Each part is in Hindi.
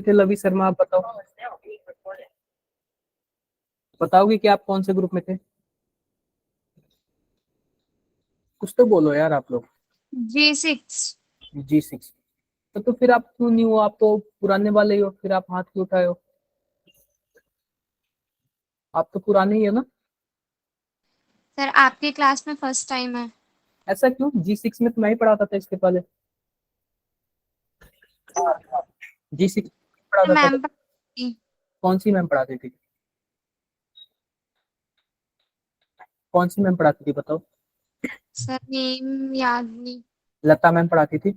थे लवी शर्मा, आप बताओ, बताओगे कि आप कौन से ग्रुप में थे? कुछ तो बोलो यार आप लोग। G6। G6। तो फिर आप क्यों नहीं हो? आप तो पुराने वाले ही हो, फिर आप हाथ क्यों उठाए हो? आप तो पुराने ही है ना। सर आपके क्लास में फर्स्ट टाइम है। ऐसा क्यों? G6 में तो मैं ही पढ़ाता था इसके पहले। G6 पढ़ाता था मैम तो। कौन सी मैम पढ़ाती थी? कौन सी मैम पढ़ाती थी बताओ? सर नेम याद नहीं। लता मैम पढ़ाती थी।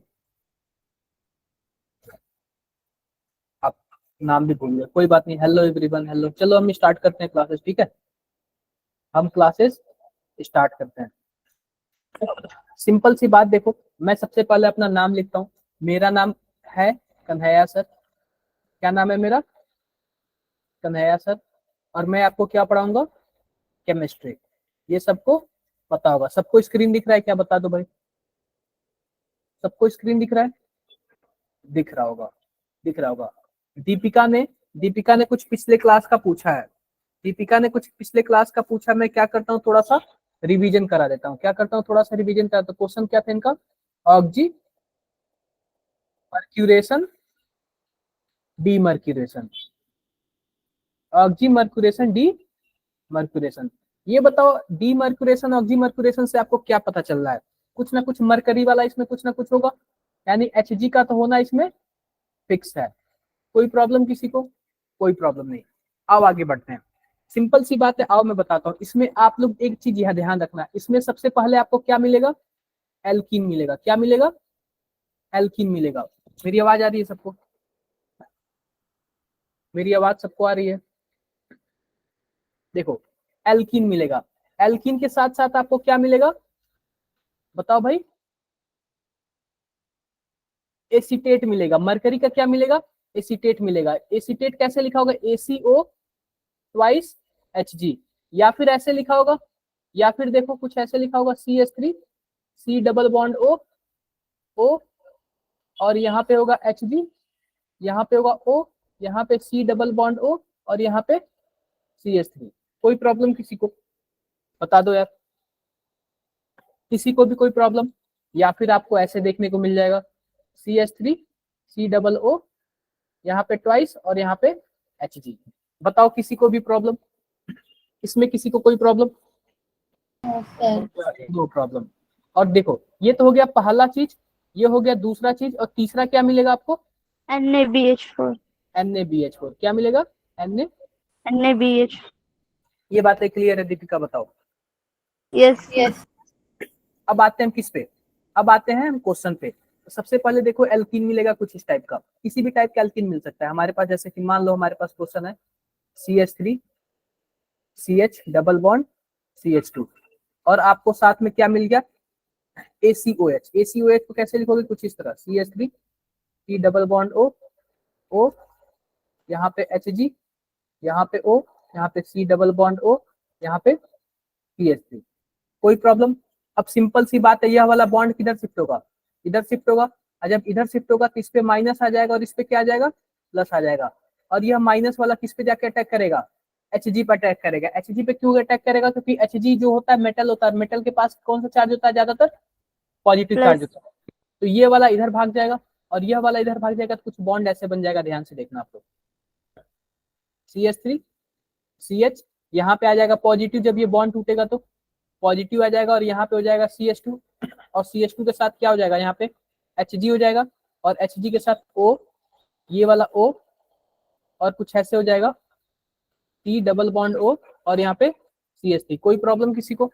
आप नाम भी भूल गए, कोई बात नहीं। Hello everyone, hello. चलो हम स्टार्ट करते हैं क्लासेस, ठीक है? हम क्लासेस स्टार्ट करते हैं। सिंपल सी बात देखो, मैं सबसे पहले अपना नाम लिखता हूँ। मेरा नाम है कन्हैया सर। क्या नाम है मेरा? कन्हैया सर। और मैं आपको क्या पढ़ाऊंगा? केमिस्ट्री। ये सबको पता होगा। सबको स्क्रीन दिख रहा है क्या? बता दो भाई। सबको स्क्रीन दिख रहा है? दिख रहा होगा, दिख रहा होगा। दीपिका ने कुछ पिछले क्लास का पूछा है। दीपिका ने कुछ पिछले क्लास का पूछा, मैं क्या करता हूँ, थोड़ा सा रिवीजन करा देता हूँ। क्या करता हूँ? थोड़ा सा रिवीजन करा। तो क्वेश्चन क्या था इनका? Oxy mercuration, D mercuration. Oxy mercuration, D mercuration. ये बताओ, डी मर्क्यूरेशन ऑक्जी मर्क्यूरेशन से आपको क्या पता चल रहा है? कुछ ना कुछ मरकरी वाला इसमें कुछ ना कुछ होगा, यानी Hg का तो होना इसमें फिक्स है। कोई प्रॉब्लम किसी को? कोई प्रॉब्लम नहीं। आओ आगे बढ़ते हैं। सिंपल सी बात है, आओ मैं बताता हूँ। इसमें आप लोग एक चीज यह ध्यान रखना, इसमें सबसे पहले आपको क्या मिलेगा? एल्कीन मिलेगा। क्या मिलेगा? एल्कीन मिलेगा। मेरी आवाज आ रही है सबको? मेरी आवाज सबको आ रही है? देखो, एल्कीन मिलेगा। एल्कीन के साथ साथ आपको क्या मिलेगा? बताओ भाई। एसीटेट मिलेगा। मरकरी का क्या मिलेगा? एसीटेट मिलेगा। एसीटेट कैसे लिखा होगा? ACO twice Hg। या फिर ऐसे लिखा होगा, या फिर देखो कुछ ऐसे लिखा होगा, CH3 C double bond O, और यहाँ पे होगा Hg, यहाँ पे होगा O, यहाँ पे C डबल बॉन्ड O, और यहाँ पे CH3। कोई प्रॉब्लम किसी को? बता दो यार, किसी को भी कोई प्रॉब्लम? या फिर आपको ऐसे देखने को मिल जाएगा, CH3 C डबल O, यहाँ पे ट्वाइस, और यहाँ पे Hg। बताओ किसी को भी प्रॉब्लम? इसमें किसी को कोई प्रॉब्लम? No problem. और देखो, ये तो हो गया पहला चीज, ये हो गया दूसरा चीज, और तीसरा क्या मिलेगा आपको? NaBH4। NaBH4 क्या मिलेगा? Na। NaBH। ये बातें क्लियर है दीपिका? बताओ। Yes yes. अब आते हैं हम किस पे? अब आते हैं हम क्वेश्चन पे। तो सबसे पहले देखो, एल्कीन मिलेगा कुछ इस टाइप का। किसी भी टाइप का एल्कीन मिल सकता है हमारे पास। जैसे कि मान लो हमारे पास क्वेश्चन है CH3 CH double bond CH2, और आपको साथ में क्या मिल गया? ACOH। ACOH को कैसे लिखोगे? कुछ इस तरह, CH3 C double bond O, यहाँ पे Hg, यहाँ पे O, यहाँ पे C डबल बॉन्ड O, यहाँ पे CH3। कोई प्रॉब्लम? अब सिंपल सी बात है, यह वाला बॉन्ड किधर शिफ्ट होगा? इधर शिफ्ट होगा। और जब इधर शिफ्ट होगा तो इस पे माइनस आ जाएगा, और इस पे क्या आ जाएगा? प्लस आ जाएगा। और यह माइनस वाला किस पे जाके अटैक करेगा? Hg पे अटैक करेगा। Hg पे क्यों अटैक करेगा? क्योंकि Hg जो होता है मेटल होता है, मेटल के पास कौन सा चार्ज होता है? ज्यादातर पॉजिटिव चार्ज होता है। तो ये वाला इधर भाग जाएगा, और यह वाला इधर भाग जाएगा। तो कुछ बॉन्ड ऐसे बन जाएगा, ध्यान से देखना आप लोग। CH3 CH, यहाँ पे आ जाएगा पॉजिटिव। जब ये बॉन्ड टूटेगा तो पॉजिटिव आ जाएगा, और यहाँ पे हो जाएगा CH2, और CH2 के साथ क्या हो जाएगा? यहाँ पे Hg हो जाएगा, और Hg के साथ O, ये वाला O, और कुछ ऐसे हो जाएगा C डबल बॉन्ड O, और यहाँ पे CH3। कोई प्रॉब्लम किसी को?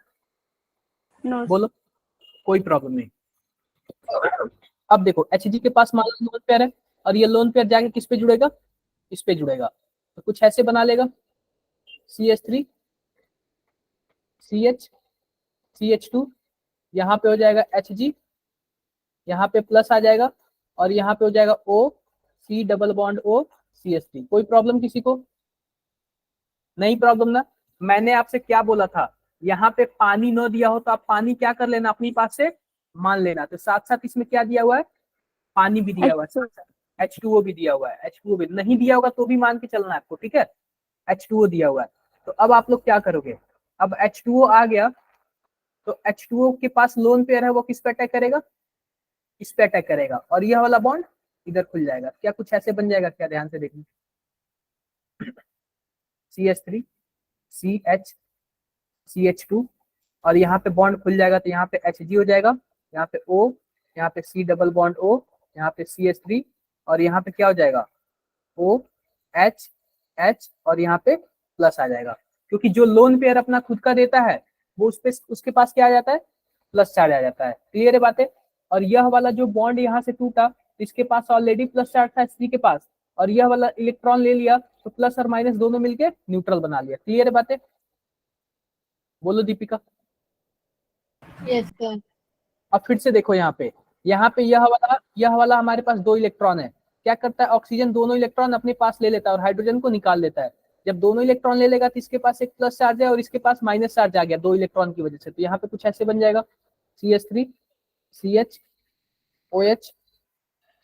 नो। बोलो। कोई प्रॉब्लम नहीं। अब देखो, Hg के पास मान लो लोन पेयर है, और ये लोन पेयर जाके किस पे जुड़ेगा? इस पे जुड़ेगा। तो कुछ ऐसे बना लेगा, CH3 CH CH2, यहाँ पे हो जाएगा Hg, यहाँ पे प्लस आ जाएगा, और यहाँ पे हो जाएगा O C double bond O CH3। कोई प्रॉब्लम किसी को? नहीं प्रॉब्लम ना। मैंने आपसे क्या बोला था? यहाँ पे पानी न दिया हो तो आप पानी क्या कर लेना? अपनी पास से मान लेना। तो साथ साथ इसमें क्या दिया हुआ है? पानी भी दिया हुआ है साथ साथ। H2O भी दिया हुआ है, H2O भी नहीं दिया होगा तो भी मान के चलना है आपको, ठीक है। H2O दिया हुआ है, तो अब आप लोग क्या करोगे, अब H2O आ गया तो H2O के पास लोन पेयर है, वो किस पे अटैक करेगा, इस पे अटैक करेगा, और यह वाला बॉन्ड इधर खुल जाएगा। क्या कुछ ऐसे बन जाएगा क्या, ध्यान से देखना, CH3 CH CH2, और यहाँ पे बॉन्ड खुल जाएगा तो यहाँ पे Hg हो जाएगा, यहाँ पे O, यहाँ पे C डबल बॉन्ड O, यहाँ पे CH3, और यहाँ पे क्या हो जाएगा O H H, और यहाँ पे प्लस आ जाएगा, क्योंकि जो लोन पेयर अपना खुद का देता है वो उसके पास क्या आ जाता है, प्लस चार्ज आ जाता है। क्लियर है बातें। और यह वाला जो बॉन्ड यहाँ से टूटा, इसके पास ऑलरेडी प्लस चार्ज था H3 के पास, और यह वाला इलेक्ट्रॉन ले लिया तो प्लस और माइनस दोनों मिलके न्यूट्रल बना लिया। क्लियर है बातें, बोलो दीपिका। Yes sir. अब फिर से देखो यहाँ पे यह वाला हमारे पास 2 इलेक्ट्रॉन है, क्या करता है, ऑक्सीजन दोनों इलेक्ट्रॉन अपने पास ले लेता है और हाइड्रोजन को निकाल लेता है। जब दोनों इलेक्ट्रॉन ले लेगा तो इसके पास एक प्लस चार्ज है और इसके पास माइनस चार्ज आ गया 2 इलेक्ट्रॉन की वजह से, तो यहाँ पे कुछ ऐसे बन जाएगा CH3 CH OH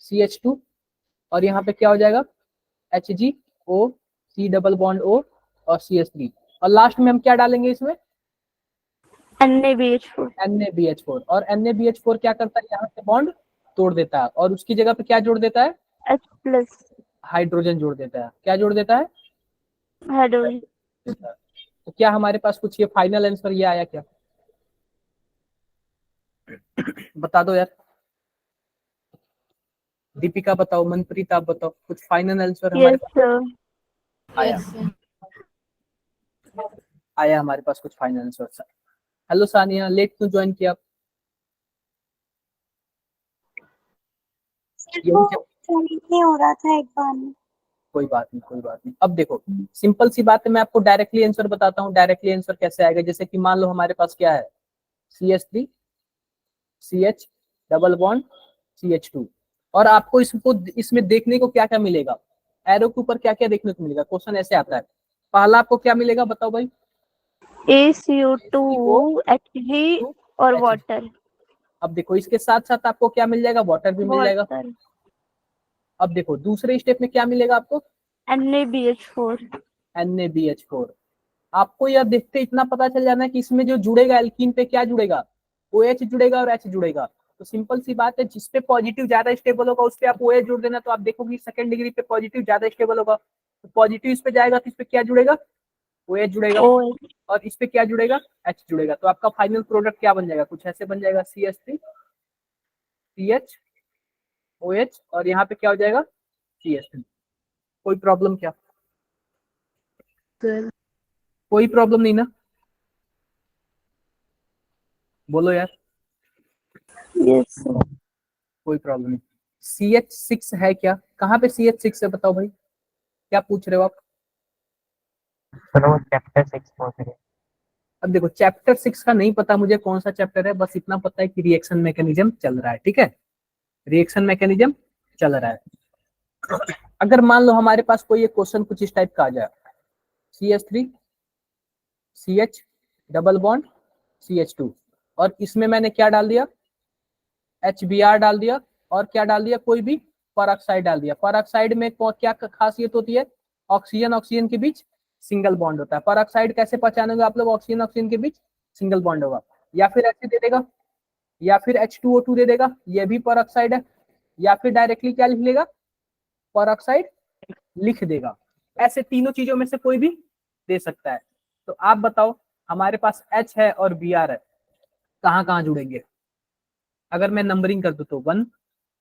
CH2, और यहाँ पे क्या हो जाएगा HgO C double bond O और CH3, और लास्ट में हम क्या डालेंगे इसमें, NaBH4। NaBH4, और NaBH4 क्या करता है, यहाँ से बॉन्ड तोड़ देता है और उसकी जगह पे क्या जोड़ देता है, H+। हाइड्रोजन जोड़ देता है। क्या जोड़ देता है, हाइड्रोजन। तो क्या हमारे पास कुछ ये फाइनल आंसर ये आया क्या, बता दो यार, दीपिका बताओ, मनप्रीत आप बताओ, कुछ फाइनल आंसर हमारे यस सर। आया, आया हमारे पास कुछ final answer. Hello Sania, late क्यों ज्वाइन किया आप, नहीं हो रहा था एक बार में। कोई बात नहीं, कोई बात नहीं। अब देखो सिंपल सी बात है, मैं आपको डायरेक्टली आंसर बताता हूँ। डायरेक्टली आंसर कैसे आएगा, जैसे कि मान लो हमारे पास क्या है, CH3 CH double bond CH2, और आपको इसमें देखने को क्या क्या मिलेगा, एरो के ऊपर क्या क्या देखने को मिलेगा, क्वेश्चन ऐसे आता है। पहला आपको क्या मिलेगा बताओ भाई, ACO2 Hg और वाटर। अब देखो इसके साथ साथ आपको क्या मिल जाएगा, वाटर भी मिल जाएगा। वाटर। अब देखो दूसरे स्टेप में क्या मिलेगा आपको, NaBH4। NaBH4। आपको यह देखते इतना पता चल जाना है कि इसमें जो जुड़ेगा एल्कीन पे क्या जुड़ेगा, OH जुड़ेगा और H जुड़ेगा। तो सिंपल सी बात है, जिसपे पॉजिटिव ज्यादा स्टेबल होगा उस पे आप OH जोड़ देना, तो आप देखोगे सेकंड डिग्री पे पॉजिटिव ज्यादा स्टेबल होगा, तो पॉजिटिव इस पे जाएगा तो इस पे क्या जुड़ेगा, OH जुड़ेगा, OH। और इस पे क्या जुड़ेगा, H जुड़ेगा। तो आपका फाइनल प्रोडक्ट क्या बन जाएगा, कुछ ऐसे बन जाएगा CH3 CH OH, और यहाँ पे क्या हो जाएगा CH3। कोई प्रॉब्लम क्या, कोई प्रॉब्लम नहीं ना, बोलो यार, यस सर। कोई प्रॉब्लम नहीं। CH6 है क्या, कहाँ पे CH6 है बताओ भाई, क्या पूछ रहे हो आप। सर वो चैप्टर 6 पहुंच गए। अब देखो चैप्टर 6 का नहीं पता मुझे कौन सा चैप्टर है, बस इतना पता है कि रिएक्शन मैकेनिज्म चल रहा है, ठीक है, रिएक्शन मैकेनिज्म चल रहा है। अगर मान लो हमारे पास कोई एक क्वेश्चन कुछ इस टाइप का आ जाए, CH3 CH double bond CH2, और इसमें मैंने क्या डाल दिया, HBr डाल दिया, और क्या डाल दिया, कोई भी परऑक्साइड डाल दिया। परऑक्साइड में क्या खासियत होती है, ऑक्सीजन ऑक्सीजन के बीच सिंगल बॉन्ड होता है। परऑक्साइड कैसे पहचानोगे आप लोग, ऑक्सीजन ऑक्सीजन के बीच सिंगल बॉन्ड होगा, या फिर ऐसे दे देगा, या फिर H2O2 दे देगा, ये भी परऑक्साइड है, या फिर डायरेक्टली क्या लिख लेगा, परऑक्साइड लिख देगा। ऐसे तीनों चीजों में से कोई भी दे सकता है। तो आप बताओ हमारे पास H है और Br है, कहाँ कहाँ जुड़ेंगे, अगर मैं नंबरिंग कर दूं तो 1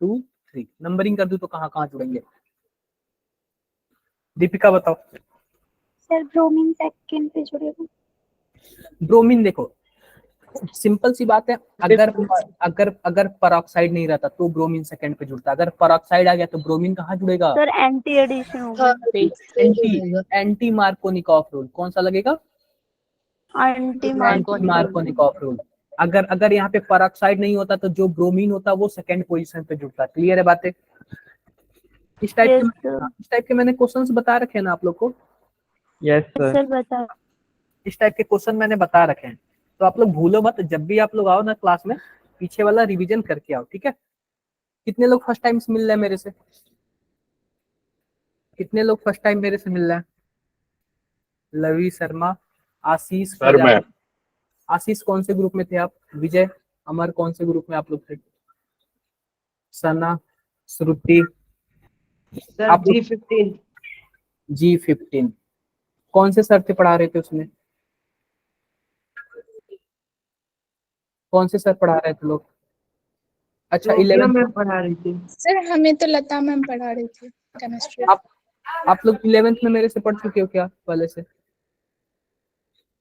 2 3, नंबरिंग कर दूं तो कहाँ कहाँ जुड़ेंगे, दीपिका बताओ। सर ब्रोमीन सेकंड पे जुड़ेगा। ब्रोमीन देखो सिंपल सी बात है, अगर अगर अगर परऑक्साइड नहीं रहता तो ब्रोमीन सेकंड पे जुड़ता, अगर परऑक्साइड आ गया तो ब्रोमीन कहाँ जुड़ेगा, सर एंटी एडिशन होगा। एंटी मार्कोनिकॉफ रूल, कौन सा लगेगा, एंटी मार्कोनिकॉफ रूल। अगर यहाँ पे परऑक्साइड नहीं होता तो जो ब्रोमीन होता वो सेकंड पोजीशन पे जुड़ता। क्लियर है बातें, इस टाइप के मैंने क्वेश्चंस बता रखे हैं ना आप लोग को। यस सर बता। इस टाइप के क्वेश्चन मैंने बता रखे हैं, तो आप लोग भूलो मत, जब भी आप लोग आओ ना क्लास में पीछे वाला रिवीजन करके आओ, ठीक है। कितने लोग फर्स्ट टाइम मिल रहे हैं मेरे से, कितने लोग फर्स्ट टाइम मेरे से मिल रहे हैं? लवी शर्मा, आशीष, सर मैं। आशीष कौन से ग्रुप में थे आप? विजय, अमर कौन से ग्रुप में आप लोग थे? सना, श्रुति, सर आप लोग G15। G15 कौन से सर थे पढ़ा रहे थे उसमें? कौन से सर पढ़ा रहे थे लोग? अच्छा रोकिया 11th मैम पढ़ा रही थी। सर हमें तो लता मैम पढ़ा रही थी केमिस्ट्री। आप लोग 11th में मेरे से पढ़ चुके हो क्या पहले से?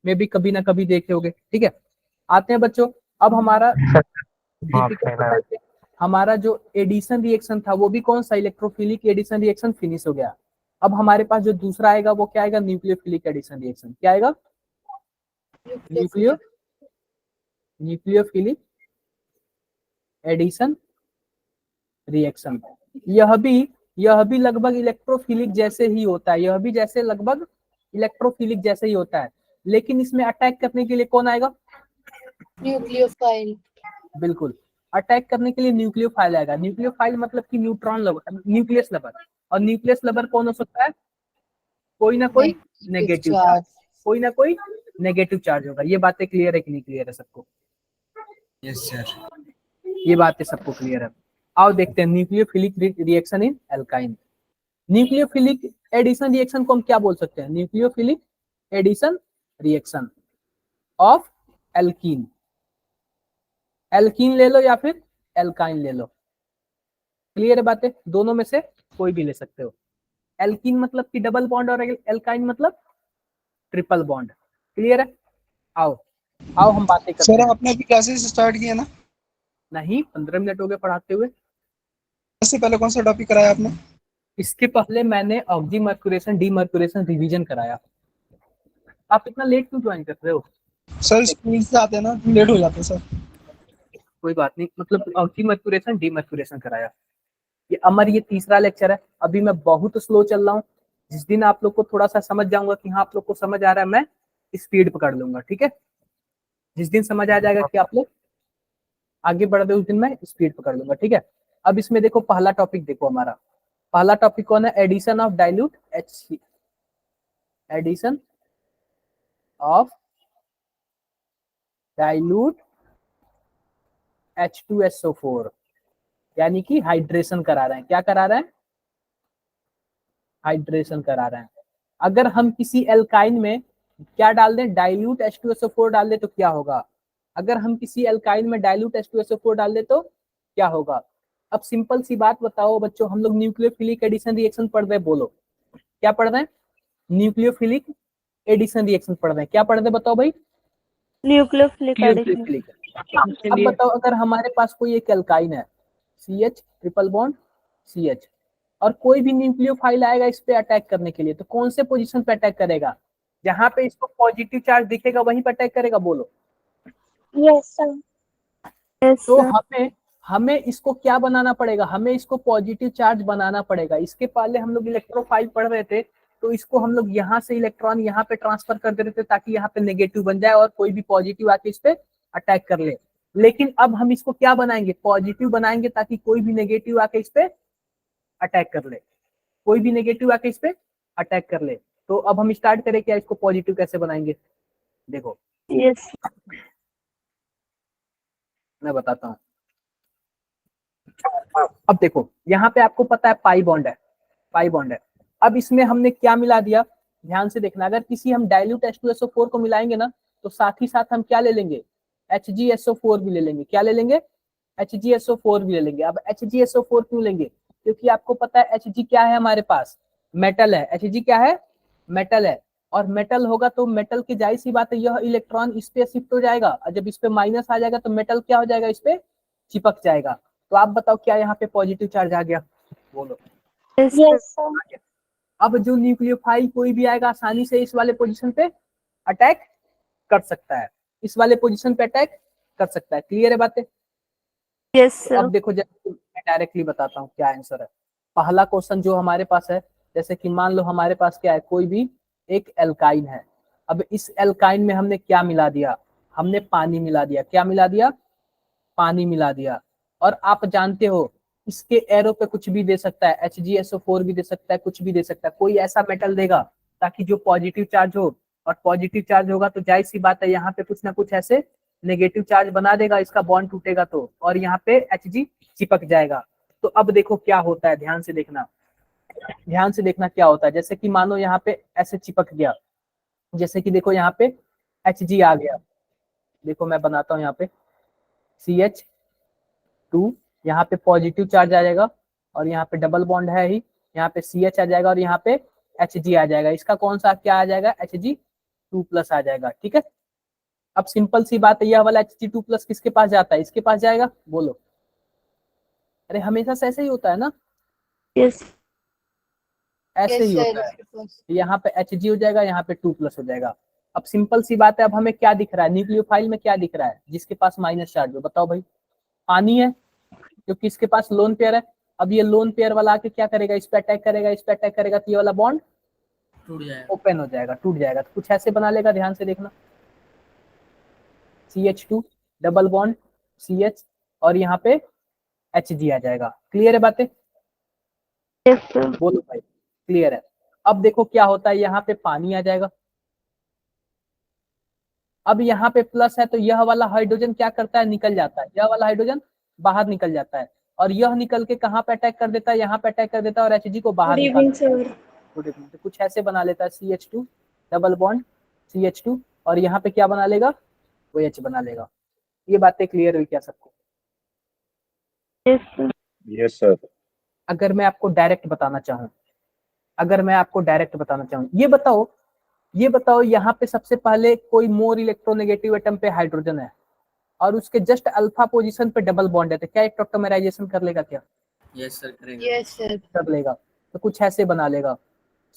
मैं भी कभी ना कभी देखे होगे। ठीक है, आते हैं बच्चों। अब हमारा दीपिका बताइए, हमारा जो एडिशन रिएक्शन था वो भी कौन सा? इलेक्ट्रोफिलिक एडिशन रिएक्शन फिनिश हो गया। अब हमारे पास जो दूसरा आएगा वो क्या आएगा? Nucleophilic addition reaction. क्या आएगा? Nucleophilic addition reaction. यह भी लगभग इलेक्ट्रोफिलिक जैसे ही होता है, यह भी जैसे लगभग इलेक्ट्रोफिलिक जैसे ही होता है, लेकिन इसमें अटैक करने के लिए कौन आएगा? न्यूक्लियोफाइल। बिल्कुल, अटैक करने के लिए न्यूक्लियोफाइल आएगा। न्यूक्लियोफाइल मतलब कि न्यूट्रॉन लवर, न्यूक्लियस लवर। और न्यूक्लियस लवर कौन हो सकता है? कोई ना कोई नेगेटिव चार्ज, कोई ना कोई नेगेटिव चार्ज होगा। ये बातें क्लियर है कि नहीं क्लियर है सबको? Yes sir. ये बातें सबको क्लियर है। आओ देखते हैं nucleophilic reaction in alkyne. Nucleophilic addition reaction को हम क्या बोल सकते हैं? Nucleophilic addition reaction of alkene. Alkene ले लो या फिर एल्काइन ले लो। क्लियर है बातें? दोनों में से कोई भी ले सकते हो। एल्कीन मतलब कि डबल बॉन्ड और एल्काइन मतलब ट्रिपल बॉन्ड। क्लियर है? आओ हम बातें करते हैं। सर आपने अभी क्लासेस स्टार्ट किया ना? नहीं, 15 मिनट हो गए पढ़ाते हुए। इससे पहले कौन सा टॉपिक कराया आपने? इसके पहले मैंने ऑक्सीमर्क्यूरेशन डीमर्क्यूरेशन रिवीजन कराया। आप इतना लेट क्यों ज्वाइन कर रहे हो? सर स्कूल से आते हैं ना, लेट हो जाते हैं सर। कोई बात नहीं, मतलब ऑक्सीमर्क्यूरेशन डीमर्क्यूरेशन कराया। ये अमर, ये तीसरा लेक्चर है। अभी मैं बहुत स्लो चल रहा हूँ। जिस दिन आप लोग को थोड़ा सा समझ जाऊंगा कि हाँ आप लोग को समझ आ रहा है, मैं स्पीड पकड़ लूंगा। ठीक है, जिस दिन समझ आ जाएगा कि आप लोग आगे बढ़ रहे, उस दिन मैं स्पीड पकड़ लूंगा। ठीक है, अब इसमें देखो पहला टॉपिक देखो, हमारा पहला टॉपिक कौन है? Addition of dilute HC, addition of dilute H2SO4, यानी कि हाइड्रेशन करा रहे हैं। क्या करा रहे हैं? हाइड्रेशन करा रहे हैं। अगर हम किसी एल्काइन में क्या डाल दें? डाइल्यूट H2SO4 डाल दे तो क्या होगा? अगर हम किसी एल्काइन में डाइल्यूट H2SO4 डाल दे तो क्या होगा? अब सिंपल सी बात बताओ बच्चों, हम लोग न्यूक्लियोफिलिक एडिशन रिएक्शन पढ़ रहे हैं। बोलो क्या पढ़ रहे हैं? न्यूक्लियोफिलिक एडिशन रिएक्शन पढ़ रहे हैं। क्या पढ़ रहे हैं बताओ भाई? Nucleophilic addition. न्यूक्लियोफिलिक। अब बताओ, अगर हमारे पास कोई एक एल्काइन है CH ट्रिपल बॉन्ड CH, और कोई भी न्यूक्लियोफाइल आएगा इस पे अटैक करने के लिए, तो कौन से पोजीशन पे अटैक करेगा? जहां पे इसको पॉजिटिव चार्ज दिखेगा वहीं पे अटैक करेगा। बोलो। Yes sir. तो हमें इसको क्या बनाना पड़ेगा? हमें इसको पॉजिटिव चार्ज बनाना पड़ेगा। इसके पहले हम लोग इलेक्ट्रोफाइल पढ़ रहे थे, तो इसको हम लोग यहाँ से इलेक्ट्रॉन यहाँ पे ट्रांसफर कर दे रहे थे ताकि यहाँ पे नेगेटिव बन जाए और कोई भी पॉजिटिव आके इस पे अटैक कर ले। लेकिन अब हम इसको क्या बनाएंगे? पॉजिटिव बनाएंगे ताकि कोई भी नेगेटिव आके इस पे अटैक कर ले, कोई भी नेगेटिव आके इस पे अटैक कर ले। तो अब हम स्टार्ट करें क्या? इसको पॉजिटिव कैसे बनाएंगे? देखो यस। मैं बताता हूँ। अब देखो यहाँ पे आपको पता है पाई बॉन्ड है, पाई बॉन्ड है। अब इसमें हमने क्या मिला दिया? ध्यान से देखना, अगर किसी हम डाइल्यूट H2SO4 को मिलाएंगे ना, तो साथ ही साथ हम क्या ले लेंगे? HgSO4 भी ले लेंगे। क्या ले लेंगे? HgSO4 भी ले लेंगे। अब HgSO4 क्यों लेंगे? क्योंकि आपको पता है Hg क्या है हमारे पास? मेटल है। Hg क्या है? मेटल है। और मेटल होगा तो मेटल की जाहिर सी बात है यह इलेक्ट्रॉन इस पे शिफ्ट हो जाएगा, और जब इस पे माइनस आ जाएगा तो मेटल क्या हो जाएगा? इस पे चिपक जाएगा। तो आप बताओ क्या यहाँ पे पॉजिटिव चार्ज आ गया? बोलो। Yes sir. अब जो न्यूक्लियोफाइल कोई भी आएगा आसानी से इस वाले पोजीशन पे अटैक कर सकता है, इस वाले पोजीशन पे अटैक कर सकता है। क्लियर है बातें? यस तो सर। अब देखो, जैसे मैं डायरेक्टली बताता हूँ क्या आंसर है। पहला क्वेश्चन जो हमारे पास है, जैसे कि मान लो हमारे पास क्या है? कोई भी एक एल्काइन है। अब इस एल्काइन में हमने क्या मिला दिया? हमने पानी मिला दिया। क्या मिला दिया? पानी मिला दिया। और आप जानते हो इसके एरो पे कुछ भी दे सकता है, HgSO4 भी दे सकता है, कुछ भी दे सकता है, कोई ऐसा मेटल देगा ताकि जो पॉजिटिव चार्ज हो, और पॉजिटिव चार्ज होगा तो जाहिर सी बात है यहाँ पे कुछ ना कुछ ऐसे नेगेटिव चार्ज बना देगा, इसका बॉन्ड टूटेगा तो, और यहाँ पे Hg चिपक जाएगा। तो अब देखो क्या होता है, ध्यान से देखना, ध्यान से देखना क्या होता है। जैसे कि मानो यहाँ पे ऐसे चिपक गया, जैसे कि देखो यहाँ पे Hg आ गया, देखो मैं बनाता हूँ यहाँ पे CH2, यहाँ पे पॉजिटिव चार्ज आ जाएगा और यहाँ पे डबल बॉन्ड है ही, यहाँ पे CH आ जाएगा और यहाँ पे Hg आ जाएगा। इसका कौन सा क्या आ जाएगा, Hg2+ आ जाएगा। ठीक है, अब सिंपल सी बात है, यह वाला Hg2+ किसके पास जाता है, इसके पास जाएगा, बोलो। अरे हमेशा से ऐसे ही होता है ना, Yes. ऐसे ही होता है। यहाँ पे Hg हो जाएगा, यहाँ पे 2+ हो जाएगा। अब सिंपल सी बात है, अब हमें क्या दिख रहा है, न्यूक्लियोफाइल में क्या दिख रहा है, जिसके पास माइनस चार्ज हो, बताओ भाई। पानी है जो किसके पास लोन पेयर है। अब ये लोन पेयर वाला आके क्या करेगा, इस पे अटैक करेगा, इस पे अटैक करेगा, तो ये वाला बॉन्ड टूट जाएगा। ओपन हो जाएगा, टूट जाएगा। तो कुछ ऐसे बना लेगा, ध्यान से देखना, CH2 डबल बॉन्ड CH और यहाँ पे Hg आ जाएगा। क्लियर है बातें, Yes, sir. बोलो भाई, क्लियर है। अब देखो क्या होता है, यहाँ पे पानी आ जाएगा, अब यहाँ पे प्लस है तो यह वाला हाइड्रोजन क्या करता है, निकल जाता है, यह वाला हाइड्रोजन बाहर निकल जाता है, और यह निकल के कहाँ पे अटैक कर देता है, यहाँ पे अटैक कर देता है और Hg को बाहर निकाल देता है। Good evening. तो कुछ ऐसे बना लेता है, CH2 डबल बॉन्ड CH2 और यहाँ पे क्या बना लेगा, OH बना लेगा। ये बातें क्लियर हुई क्या सबको? Yes, sir. Yes, sir. अगर मैं आपको डायरेक्ट बताना चाहूँ, अगर मैं आपको डायरेक्ट बताना चाहूँ, ये बताओ यहाँ पे सबसे पहले कोई मोर इलेक्ट्रोनेगेटिव एटम पे हाइड्रोजन है और उसके जस्ट अल्फा पोजीशन पे डबल बॉन्ड है, तो क्या एक टॉप्टोमेराइजेशन कर लेगा, क्या यस सर करेगा। Yes sir. कर लेगा? तो कुछ ऐसे बना लेगा,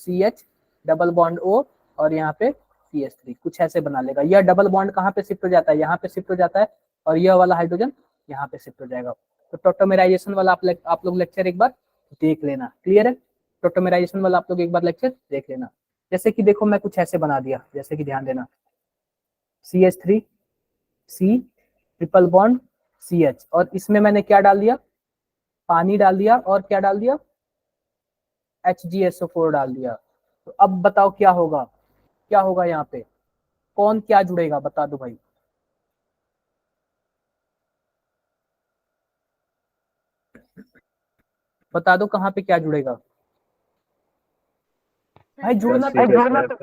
CH डबल बॉन्ड O और यहाँ पे CH3, कुछ ऐसे बना लेगा। यह डबल बॉन्ड कहाँ पे शिफ्ट हो जाता है, यहाँ पे शिफ्ट हो जाता है, और यह वाला हाइड्रोजन यहाँ पे शिफ्ट हो जाएगा। तो टॉप्टोमेराइजेशन वाला आप लोग लेक्चर एक बार देख लेना। क्लियर है? टॉप्टोमेराइजेशन वाला आप लोग एक बार लेक्चर देख लेना। जैसे कि देखो मैं कुछ ऐसे बना दिया, जैसे कि ध्यान देना, CH3 C triple bond CH, और इसमें मैंने क्या डाल दिया, पानी डाल दिया, और क्या डाल दिया, HgSO4 डाल दिया। तो अब बताओ क्या होगा, क्या होगा यहाँ पे, कौन क्या जुड़ेगा, बता दो भाई। बता दो कहाँ पे क्या जुड़ेगा भाई, जुड़ना तो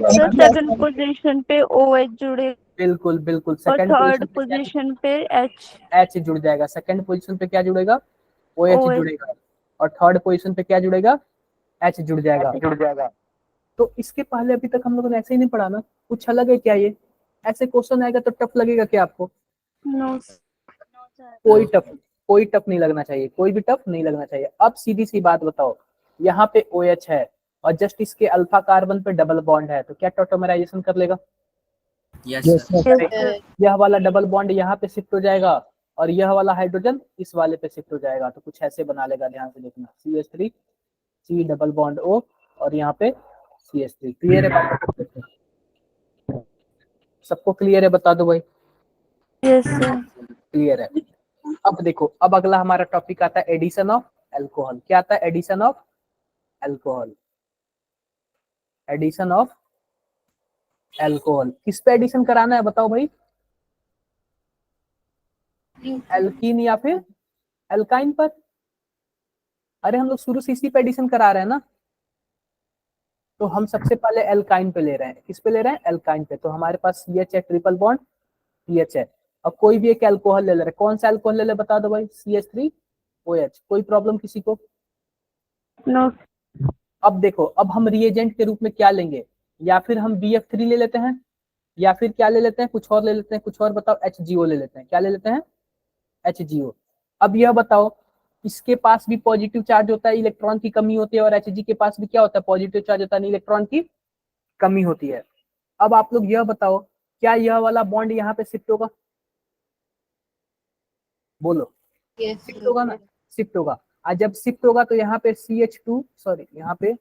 Sir, second position पे OH जुड़े बिल्कुल बिल्कुल। और सेकंड थर्ड पोजीशन पे H जुड़ जाएगा। सेकंड पोजीशन पे क्या जुड़ेगा, OH OH। जुड़ेगा, और थर्ड पोजीशन पे क्या जुड़ेगा, H जुड़ जाएगा। तो इसके पहले अभी तक हम लोगों ने ऐसे ही नहीं पढ़ा ना, कुछ अलग है क्या ये? ऐसे क्वेश्चन आएगा तो टफ लगेगा क्या आपको? नो कोई टफ नहीं लगना चाहिए, कोई भी टफ नहीं लगना चाहिए। अब सीधी सी बात बताओ, यहाँ पे OH है और जस्ट इसके अल्फा कार्बन पे डबल बॉन्ड है, तो क्या टॉटोमराइजेशन कर लेगा? Yes sir. करेक्ट। यह वाला डबल बॉन्ड यहाँ पे शिफ्ट हो जाएगा और यह वाला हाइड्रोजन इस वाले पे शिफ्ट हो जाएगा। तो कुछ ऐसे बना लेगा, ध्यान से देखना, CH3 C double bond O और यहाँ पे CH3। क्लियर है बात? सबको क्लियर है, बता दो भाई। Yes sir. क्लियर है। अब देखो, अब अगला हमारा टॉपिक आता है एडिशन ऑफ अल्कोहल। क्या आता है? Addition of alcohol. Addition of alcohol किस पे एडिशन कराना है बताओ भाई? एल्कीन या फिर अल्काइन पर? अरे हम लोग शुरू से इसी पे एडिशन करा रहे हैं ना, तो हम सबसे पहले एल्काइन पे ले रहे हैं। किस पे ले रहे हैं? एल्काइन पे। तो हमारे पास CH है, ट्रिपल बॉन्ड CH है। अब कोई भी एक अल्कोहल ले रहे, कौन सा अल्कोहल ले ले बता दो भाई? CH3OH। कोई प्रॉब्लम किसी को? नो। अब देखो, अब हम रिएजेंट के रूप में क्या लेंगे, या फिर हम BF3 ले लेते हैं, या फिर क्या ले लेते हैं, कुछ और ले लेते हैं, कुछ और बताओ, HGO ले लेते हैं। क्या ले लेते हैं? HGO। अब यह बताओ, इसके पास भी पॉजिटिव चार्ज होता है, इलेक्ट्रॉन की कमी होती है, और Hg के पास भी क्या होता है, पॉजिटिव चार्ज होता है, इलेक्ट्रॉन की कमी होती है। अब आप लोग यह बताओ, क्या यह वाला बॉन्ड यहाँ पे शिफ्ट होगा? बोलो, शिफ्ट होगा ना? शिफ्ट होगा। और जब शिफ्ट होगा तो यहाँ पे यहाँ पे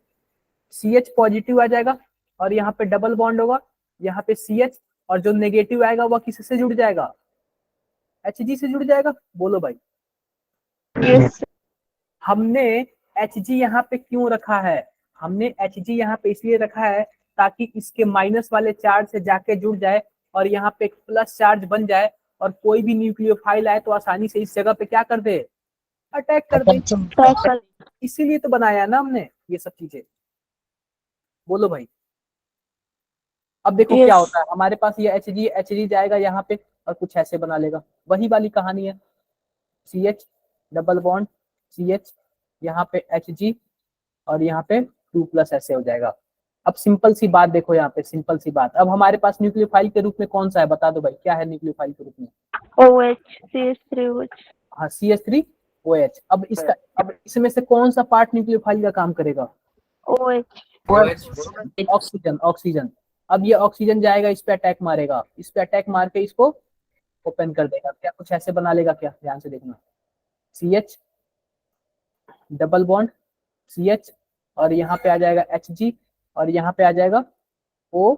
CH पॉजिटिव आ जाएगा और यहाँ पे डबल बॉन्ड होगा, यहाँ पे CH, और जो नेगेटिव आएगा वह किससे जुड़ जाएगा? Hg से जुड़ जाएगा। बोलो भाई, Yes. हमने Hg यहाँ पे क्यों रखा है? हमने Hg यहाँ पे इसलिए रखा है ताकि इसके माइनस वाले चार्ज से जाके जुड़ जाए और यहाँ पे एक प्लस चार्ज बन जाए और कोई भी न्यूक्लियोफाइल आए तो आसानी से इस जगह पे क्या कर दे, अटैक कर दे। इसीलिए तो बनाया है ना हमने ये सब चीजें। बोलो भाई। अब देखो Yes. क्या होता है हमारे पास, ये Hg जाएगा यहाँ पे और कुछ ऐसे बना लेगा, वही वाली कहानी है। CH डबल बॉन्ड CH, यहाँ पे Hg और यहाँ पे 2+ ऐसे हो जाएगा। अब सिंपल सी बात देखो यहाँ पे, सिंपल सी बात। अब हमारे पास न्यूक्लियोफाइल के रूप में कौन सा है, बता दो भाई, क्या है न्यूक्लियोफाइल के रूप में? OH CH3OH। हाँ, CH3OH। अब इसमें से कौन सा पार्ट न्यूक्लियोफाइल का काम करेगा? OH। ऑक्सीजन। ऑक्सीजन। अब ये ऑक्सीजन जाएगा, इस पे अटैक मारेगा, इस पे अटैक मार के इसको ओपन कर देगा। क्या कुछ ऐसे बना लेगा क्या? ध्यान से देखना। CH डबल बॉन्ड CH और यहाँ पे आ जाएगा Hg और यहाँ पे आ जाएगा O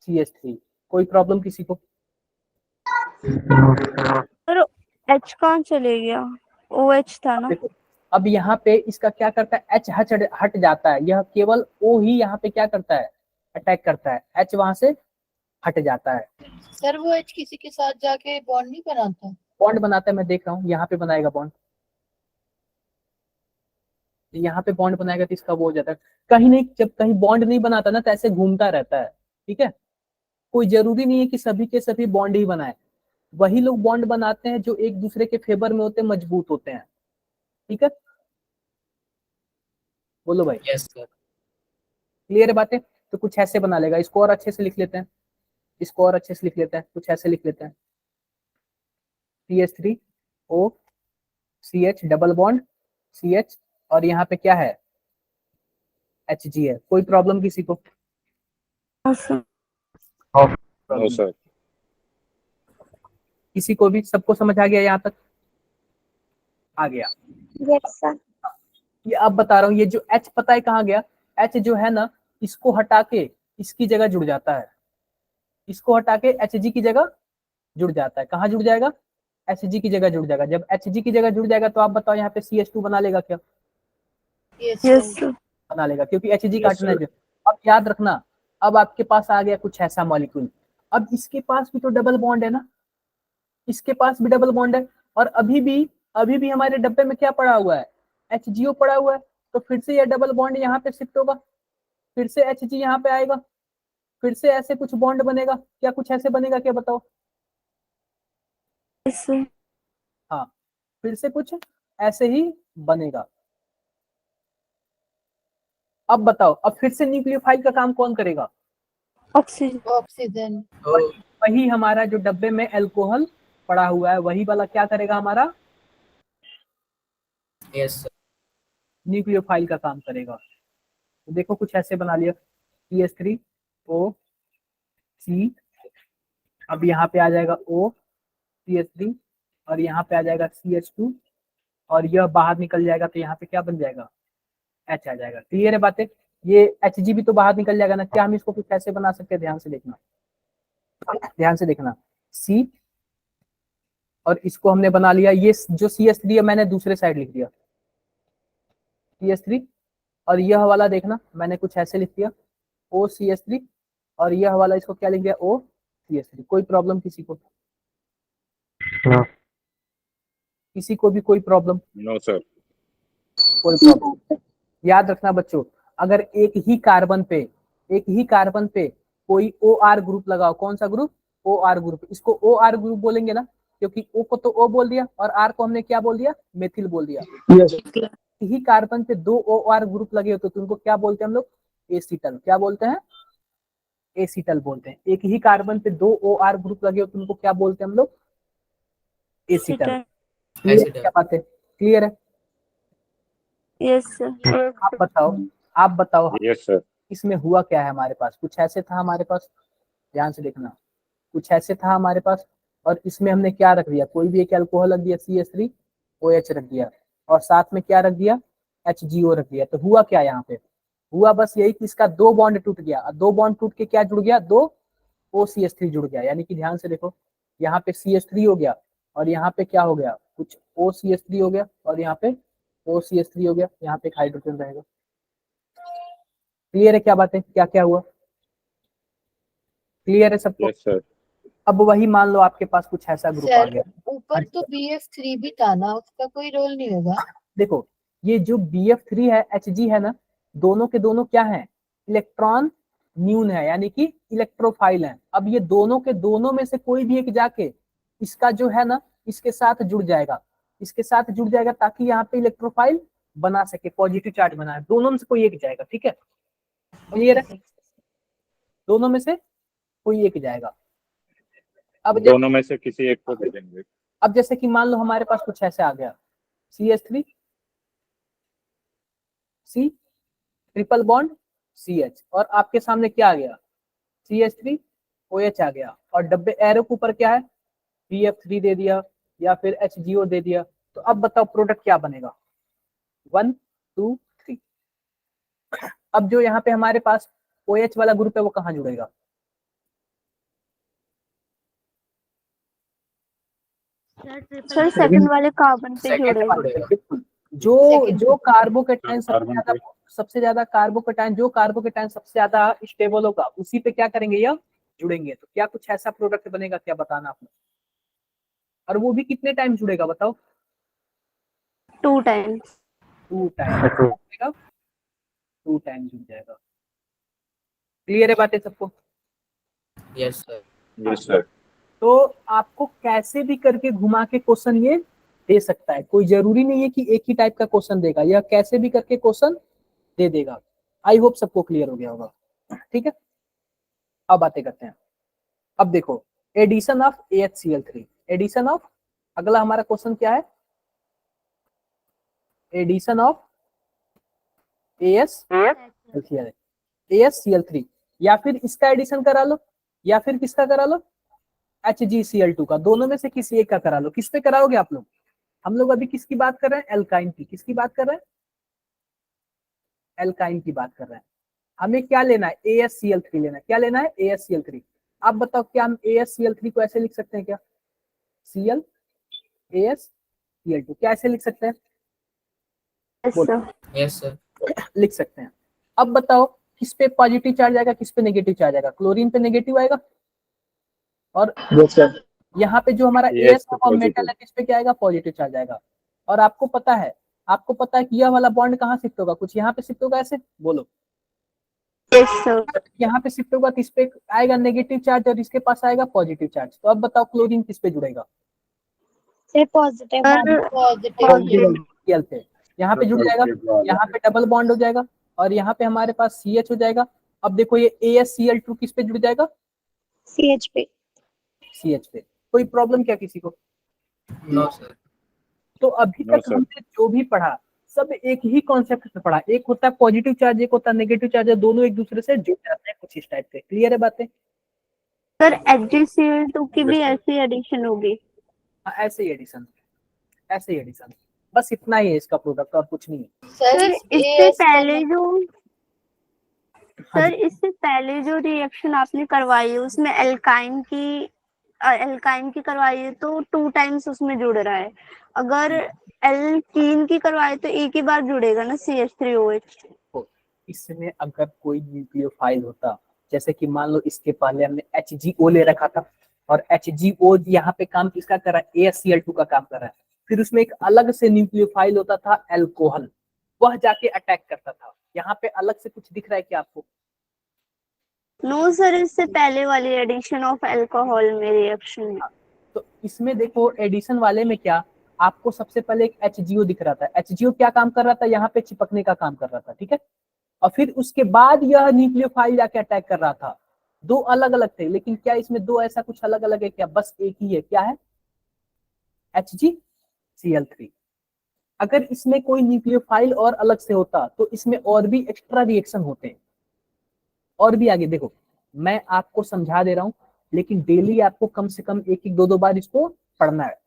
CH3। कोई प्रॉब्लम किसी को? सर H कौन चले गया? OH था ना। देखो अब यहाँ पे इसका क्या करता है, H हट जाता है, यह केवल O ही यहाँ पे क्या करता है, अटैक करता है। H वहां से हट जाता है। सर वो H किसी के साथ जाके बॉन्ड नहीं बनाता? बॉन्ड बनाता है, मैं देख रहा हूँ यहाँ पे बनाएगा बॉन्ड, यहाँ पे बॉन्ड बनाएगा तो इसका वो हो जाता है। कहीं नहीं, जब कहीं बॉन्ड नहीं बनाता ना तो ऐसे घूमता रहता है। ठीक है, कोई जरूरी नहीं है कि सभी के सभी बॉन्ड ही बनाए। वही लोग बॉन्ड बनाते हैं जो एक दूसरे के फेवर में होते हैं, मजबूत होते हैं। ठीक है, बोलो भाई। Yes sir. क्लियर है बातें? तो कुछ ऐसे बना लेगा। इसको और अच्छे से लिख लेते हैं, इसको और अच्छे से लिख लेते हैं, कुछ ऐसे लिख लेते हैं। CH3O CH double bond CH और यहाँ पे क्या है, Hg है। कोई प्रॉब्लम किसी को? No sir. किसी को भी? सबको समझ आ गया यहाँ तक? आ गया। Yes, sir. ये अब बता रहा हूँ, ये जो H पता है कहाँ गया? H जो है ना, इसको हटा के इसकी जगह जुड़ जाता है, इसको हटा के Hg की जगह जुड़ जाता है। कहाँ जुड़ जाएगा? Hg की जगह जुड़ जाएगा। जब Hg की जगह जुड़ जाएगा तो आप बताओ यहाँ पे CH2 बना लेगा क्या? Yes sir। बना लेगा, क्योंकि Hg Yes, काटना है। अब याद रखना, अब आपके पास आ गया कुछ ऐसा मॉलिक्यूल। अब इसके पास भी तो डबल बॉन्ड है ना, इसके पास भी डबल बॉन्ड है और अभी भी हमारे डब्बे में क्या पड़ा हुआ है, HGO पड़ा हुआ है। तो फिर से यह डबल बॉन्ड यहाँ पे शिफ्ट होगा, फिर से Hg यहाँ पे आएगा, फिर से ऐसे कुछ बॉन्ड बनेगा। क्या कुछ ऐसे बनेगा क्या, बताओ? Yes sir। हाँ, फिर से कुछ ऐसे ही बनेगा। अब बताओ, अब फिर से न्यूक्लियोफाइल का काम कौन करेगा? ऑक्सीजन। ऑक्सीजन। वही हमारा जो डब्बे में अल्कोहल पड़ा हुआ है, वही वाला क्या करेगा हमारा? Yes sir. न्यूक्लियोफाइल का काम करेगा। तो देखो कुछ ऐसे बना लिया, CH3O C, अब यहाँ पे आ जाएगा O CH3 और यहाँ पे आ जाएगा CH2 और यह बाहर निकल जाएगा तो यहाँ पे क्या बन जाएगा, H आ जाएगा। क्लियर है बातें? ये Hg भी तो बाहर निकल जाएगा ना। क्या हम इसको कुछ ऐसे बना सकते हैं? ध्यान से देखना, ध्यान से देखना। C और इसको हमने बना लिया, ये जो CH3 है मैंने दूसरे साइड लिख दिया CH3 और यह वाला देखना मैंने कुछ ऐसे लिख दिया O CH3 और यह वाला इसको क्या लिख दिया O CH3। कोई प्रॉब्लम किसी को? No. किसी को भी कोई प्रॉब्लम? No sir. कोई प्रॉब्लम। याद रखना बच्चों, अगर एक ही कार्बन पे कोई OR ग्रुप लगाओ, कौन सा ग्रुप? OR group. इसको OR ग्रुप बोलेंगे ना, क्योंकि O को तो O बोल दिया और R को हमने क्या बोल दिया, मेथिल बोल दिया। ही कार्बन पे 2 OR ग्रुप लगे होते तो उनको क्या बोलते हैं हम लोग? एसीटल। क्या बोलते हैं? एसीटल बोलते हैं। एक ही कार्बन पे 2 OR ग्रुप लगे होते उनको क्या बोलते हैं हम लोग? एसीटल। क्लियर क्या बात है? क्लियर है? Yes sir। आप बताओ यस सर। इसमें हुआ क्या है हमारे पास? कुछ ऐसे था हमारे पास, ध्यान से देखना, कुछ ऐसे था हमारे पास और इसमें हमने क्या रख दिया, कोई भी एक अल्कोहल रख दिया CH3OH रख दिया और साथ में क्या रख दिया, HGO रख दिया। तो हुआ क्या यहाँ पे? हुआ बस यही कि इसका 2 बॉन्ड टूट गया और 2 बॉन्ड टूट के क्या जुड़ गया, 2 OCH3 जुड़ गया। यानी कि ध्यान से देखो, यहाँ पे CH3 हो गया और यहाँ पे क्या हो गया, कुछ OCH3 हो गया और यहाँ पे OCH3 हो गया, यहाँ पे एक हाइड्रोजन रहेगा। क्लियर है क्या बात है, क्या क्या हुआ, क्लियर है सबको? Yes sir. अब वही मान लो आपके पास कुछ ऐसा ग्रुप आ सर गया। ऊपर तो BF3 भी था ना, उसका कोई रोल नहीं होगा? देखो ये जो BF3 है, Hg है ना, दोनों के दोनों क्या है, इलेक्ट्रॉन न्यून है, यानी कि इलेक्ट्रोफाइल है। अब ये दोनों के दोनों में से कोई भी एक जाके इसका जो है ना, इसके साथ जुड़ जाएगा, इसके साथ जुड़ जाएगा ताकि यहाँ पे इलेक्ट्रोफाइल बना सके, पॉजिटिव चार्ज बनाए। दोनों में से कोई एक जाएगा, ठीक है, क्लियर है? दोनों में से कोई एक जाएगा। अब दोनों में से किसी एक को दे देंगे। अब जैसे कि मान लो हमारे पास कुछ ऐसे आ गया, CH3 C triple bond CH, और आपके सामने क्या आ गया, CH3 OH आ गया, और डब्बे एरो के ऊपर क्या है, BF3 दे दिया या फिर HGO दे दिया। तो अब बताओ प्रोडक्ट क्या बनेगा, 1 2 3। अब जो यहाँ पे हमारे पास OH वाला ग्रुप है वो कहाँ जुड़ेगा, सर सेकंड वाले कार्बन पे सेकंड जुड़ेगा। वाले पे, बिल्कुल। जो Second जो कार्बोकेटाइन कार्बन पे। सबसे ज्यादा कार्बोकेटाइन, जो कार्बोकेटाइन सबसे ज्यादा स्टेबल होगा उसी पे क्या करेंगे, यह जुड़ेंगे। तो क्या कुछ ऐसा प्रोडक्ट बनेगा, क्या बताना आपने, और वो भी कितने टाइम जुड़ेगा बताओ, 2 टाइम्स। 2 टाइम जुड़ेगा, 2 टाइम जुड़ जाएगा। क्लियर है बातें सबको? Yes sir. Yes sir. तो आपको कैसे भी करके घुमा के क्वेश्चन ये दे सकता है, कोई जरूरी नहीं है कि एक ही टाइप का क्वेश्चन देगा, यह कैसे भी करके क्वेश्चन दे देगा। आई होप सबको क्लियर हो गया होगा, ठीक है। अब बातें करते हैं। अब देखो addition of AHCl3, addition of, अगला हमारा क्वेश्चन क्या है, एडिशन ऑफ AHCl3, या फिर इसका एडिशन करा लो या फिर किसका करा लो, HgCl2 का, दोनों में से किसी एक का करा लो। किस पे कराओगे आप लोग, हम लोग अभी किसकी बात कर रहे हैं, एल्काइन की। किसकी बात कर रहे हैं, एल्काइन की बात कर रहे हैं। हमें क्या लेना है, AHCl3 लेना है। क्या लेना है, AHCl3। आप बताओ क्या हम AHCl3 को ऐसे लिख सकते हैं क्या, Cl AHCl2, क्या ऐसे लिख सकते हैं, यस सर। Yes sir. लिख सकते हैं। अब बताओ किस पे पॉजिटिव चार्ज आएगा, किस पे नेगेटिव चार्ज आएगा, क्लोरीन पे नेगेटिव आएगा, और यहाँ पे जो हमारा Yes, AS और मेटल positive। है किस पे क्या आएगा, पॉजिटिव चार्ज आएगा। और आपको पता है कि यह वाला बॉन्ड कहाँ शिफ्ट होगा, कुछ यहाँ पे शिफ्ट होगा, ऐसे बोलो, यस सर। यहाँ पे शिफ्ट होगा, किस पे आएगा, नेगेटिव चार्ज, और इसके पास आएगा पॉजिटिव चार्ज। तो अब बताओ क्लोरीन किस पे जुड़ेगा, Say positive one. Positive. Cl पे, यहाँ पे जुड़ जाएगा, यहाँ पे डबल बॉन्ड हो जाएगा, और यहाँ पे हमारे पास CH हो जाएगा। अब देखो ये ASCl2 किस पे जुड़ जाएगा, CHP. CH पे। कोई प्रॉब्लम क्या किसी को? No sir. तो अभी No, तक sir। हमने जो भी पढ़ा सब एक ही कॉन्सेप्ट से पढ़ा, एक होता है पॉजिटिव चार्ज, एक होता है नेगेटिव चार्ज, दोनों एक दूसरे से जुड़ जाते हैं कुछ इस टाइप से। क्लियर है बातें? सर HgCl2 की भी ऐसी एडिशन होगी। हाँ, ऐसे ही एडिशन, ऐसे ही एडिशन, बस इतना ही है इसका प्रोडक्ट, और कुछ नहीं है। सर सर इस इससे AS का पहले जो हाँ सर जी। इससे पहले जो रिएक्शन आपने करवाई है उसमें एल्काइन की करवाई है तो 2 टाइम्स उसमें जुड़ रहा है। अगर एल्कीन की करवाए तो एक ही बार जुड़ेगा ना CH3OH। तो इसमें अगर कोई न्यूक्लियोफाइल होता, जैसे कि मान लो इसके पहले हमने HgO ले रखा था, और HgO यहाँ पे काम किसका कर रहा है, ASCl2 का काम कर रहा है, फिर उसमें एक अलग से न्यूक्लियोफाइल होता था एल्कोहल, वह जाके अटैक करता था। यहाँ पे अलग से कुछ दिख रहा है क्या आपको? नो सर, इससे पहले वाली एडिशन ऑफ अल्कोहल में रिएक्शन में। तो इसमें देखो एडिशन वाले में क्या, आपको सबसे पहले एक HgO दिख रहा था। HgO क्या काम कर रहा था, यहाँ पे चिपकने का काम कर रहा था, ठीक है। और फिर उसके बाद यह न्यूक्लियोफाइल जाके अटैक कर रहा था। दो अलग अलग थे, लेकिन क्या इसमें दो ऐसा कुछ अलग अलग है क्या, बस एक ही है, क्या है, HgCl3। अगर इसमें कोई न्यूक्लियोफाइल और अलग से होता तो इसमें और भी एक्स्ट्रा रिएक्शन होते हैं, और भी आगे देखो मैं आपको समझा दे रहा हूं, लेकिन डेली आपको कम से कम एक एक दो बार इसको पढ़ना है,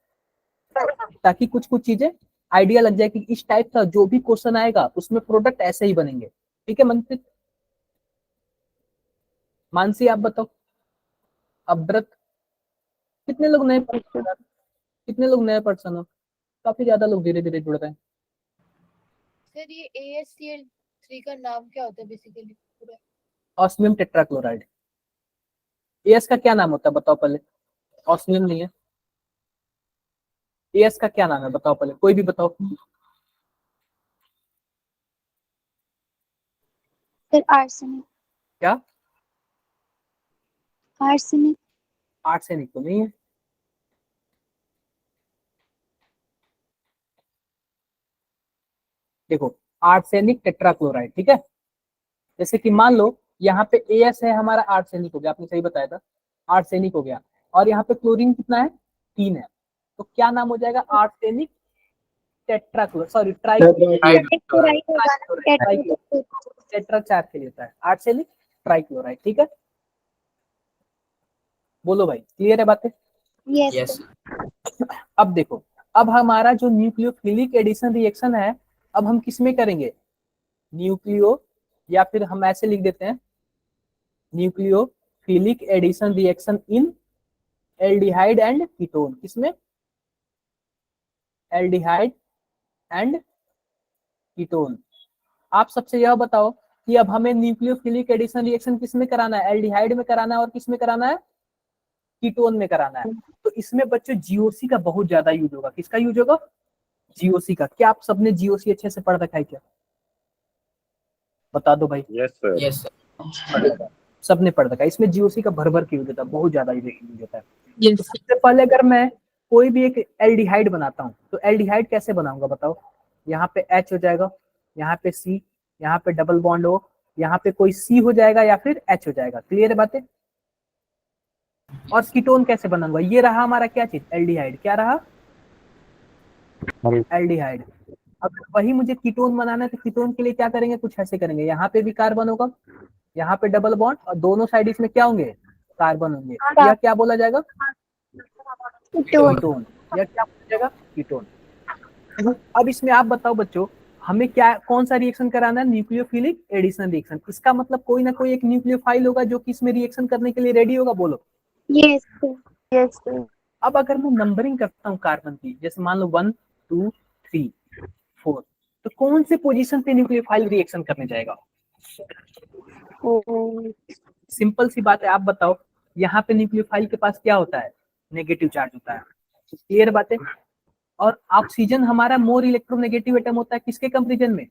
ताकि कुछ कुछ चीजें आइडिया लग जाए कि इस टाइप का जो भी क्वेश्चन आएगा उसमें प्रोडक्ट ऐसे ही बनेंगे। ठीक है मनप्रीत, मानसी आप बताओ, अब्रत, कितने लोग नए पर्सन हो, कितने लोग नए पर्सन हो, काफी ज्यादा लोग धीरे धीरे जुड़ रहे हैं। सर ये ASCl3 का नाम क्या होता है बेसिकली पूरा? Osmium tetrachloride. एस का क्या नाम होता है बताओ पहले? ऑस्मियम नहीं है, एस का क्या नाम है बताओ पहले, कोई भी बताओ। Sir arsenic. क्या? आर्सेनिक। आर्सेनिक तो नहीं है। देखो आर्सेनिक टेट्राक्लोराइड, ठीक है। जैसे कि मान लो यहाँ पे एस है हमारा, आर्सेनिक हो गया, आपने सही बताया था, आर्सेनिक हो गया, और यहाँ पे क्लोरीन कितना है? 3 है, तो क्या नाम हो जाएगा? आर्सेनिक टेट्राक्लोराइड, सॉरी टेट्राक्लोराइड होगा ना, ट्राइक्लोराइड, टेट्रा 4 के लिए होता है, आर्सेनिक ट्राइक्लोराइड, ठीक है। बोलो भाई, क्लियर है बातें? Yes yes sir. अब देखो, अब हमारा जो न्यूक्लियोफिलिक एडिशन रिएक्शन है, अब हम किस में करेंगे? न्यूक्लियो, या फिर हम ऐसे लिख देते हैं, nucleophilic addition reaction in aldehyde and ketone. किसमें? Aldehyde and ketone. आप सबसे यह बताओ कि अब हमें न्यूक्लियोफिलिक एडिशन रिएक्शन किसमें कराना है? एल्डिहाइड में कराना है, और किसमें कराना है? कीटोन में कराना है। तो इसमें बच्चों जीओसी का बहुत ज्यादा यूज होगा। किसका यूज होगा? जीओसी का। क्या आप सबने जीओसी अच्छे से पढ़ रखा है क्या? बता दो भाई। Yes sir. यस सबने पढ़ रखा है। इसमें जीओसी का भर भर के यूज होता है, बहुत ज्यादा यूज होता है। यस तो सबसे पहले अगर मैं कोई भी एक एल्डिहाइड बनाता हूँ, तो एल्डिहाइड कैसे बनाऊंगा बताओ? यहाँ पे H हो जाएगा, यहाँ पे C, यहाँ पे डबल बॉन्ड O, यहाँ पे कोई C हो जाएगा या फिर H हो जाएगा। क्लियर है बातें? और कीटोन कैसे बनाऊंगा? ये रहा हमारा क्या चीज? एल्डिहाइड। क्या रहा? एल्डिहाइड। अब वही मुझे कीटोन बनाना है, तो कीटोन के लिए क्या करेंगे? कुछ ऐसे करेंगे, यहाँ पे भी कार्बन होगा, यहाँ पे डबल बॉन्ड, और दोनों साइड इसमें क्या होंगे? कार्बन होंगे। यह क्या बोला जाएगा? कीटोन। यह क्या बोला जाएगा? कीटोन। अब इसमें आप बताओ बच्चों, हमें क्या, कौन सा रिएक्शन कराना है? Nucleophilic addition reaction. इसका मतलब कोई ना कोई एक न्यूक्लियोफाइल होगा जो कि इसमें रिएक्शन करने के लिए रेडी होगा। बोलो। Yes sir. Yes sir. अब अगर मैं नंबरिंग करता हूँ कार्बन की, जैसे मान लो 1 2 3 4, तो कौन से पोजीशन पे न्यूक्लियोफाइल रिएक्शन करने जाएगा? सिंपल सी बात है, आप बताओ। यहाँ पे न्यूक्लियोफाइल के पास क्या होता है? नेगेटिव चार्ज होता है। क्लियर बात है? और ऑक्सीजन हमारा मोर इलेक्ट्रोनेगेटिव एटम होता है किसके कंपेरिजन में?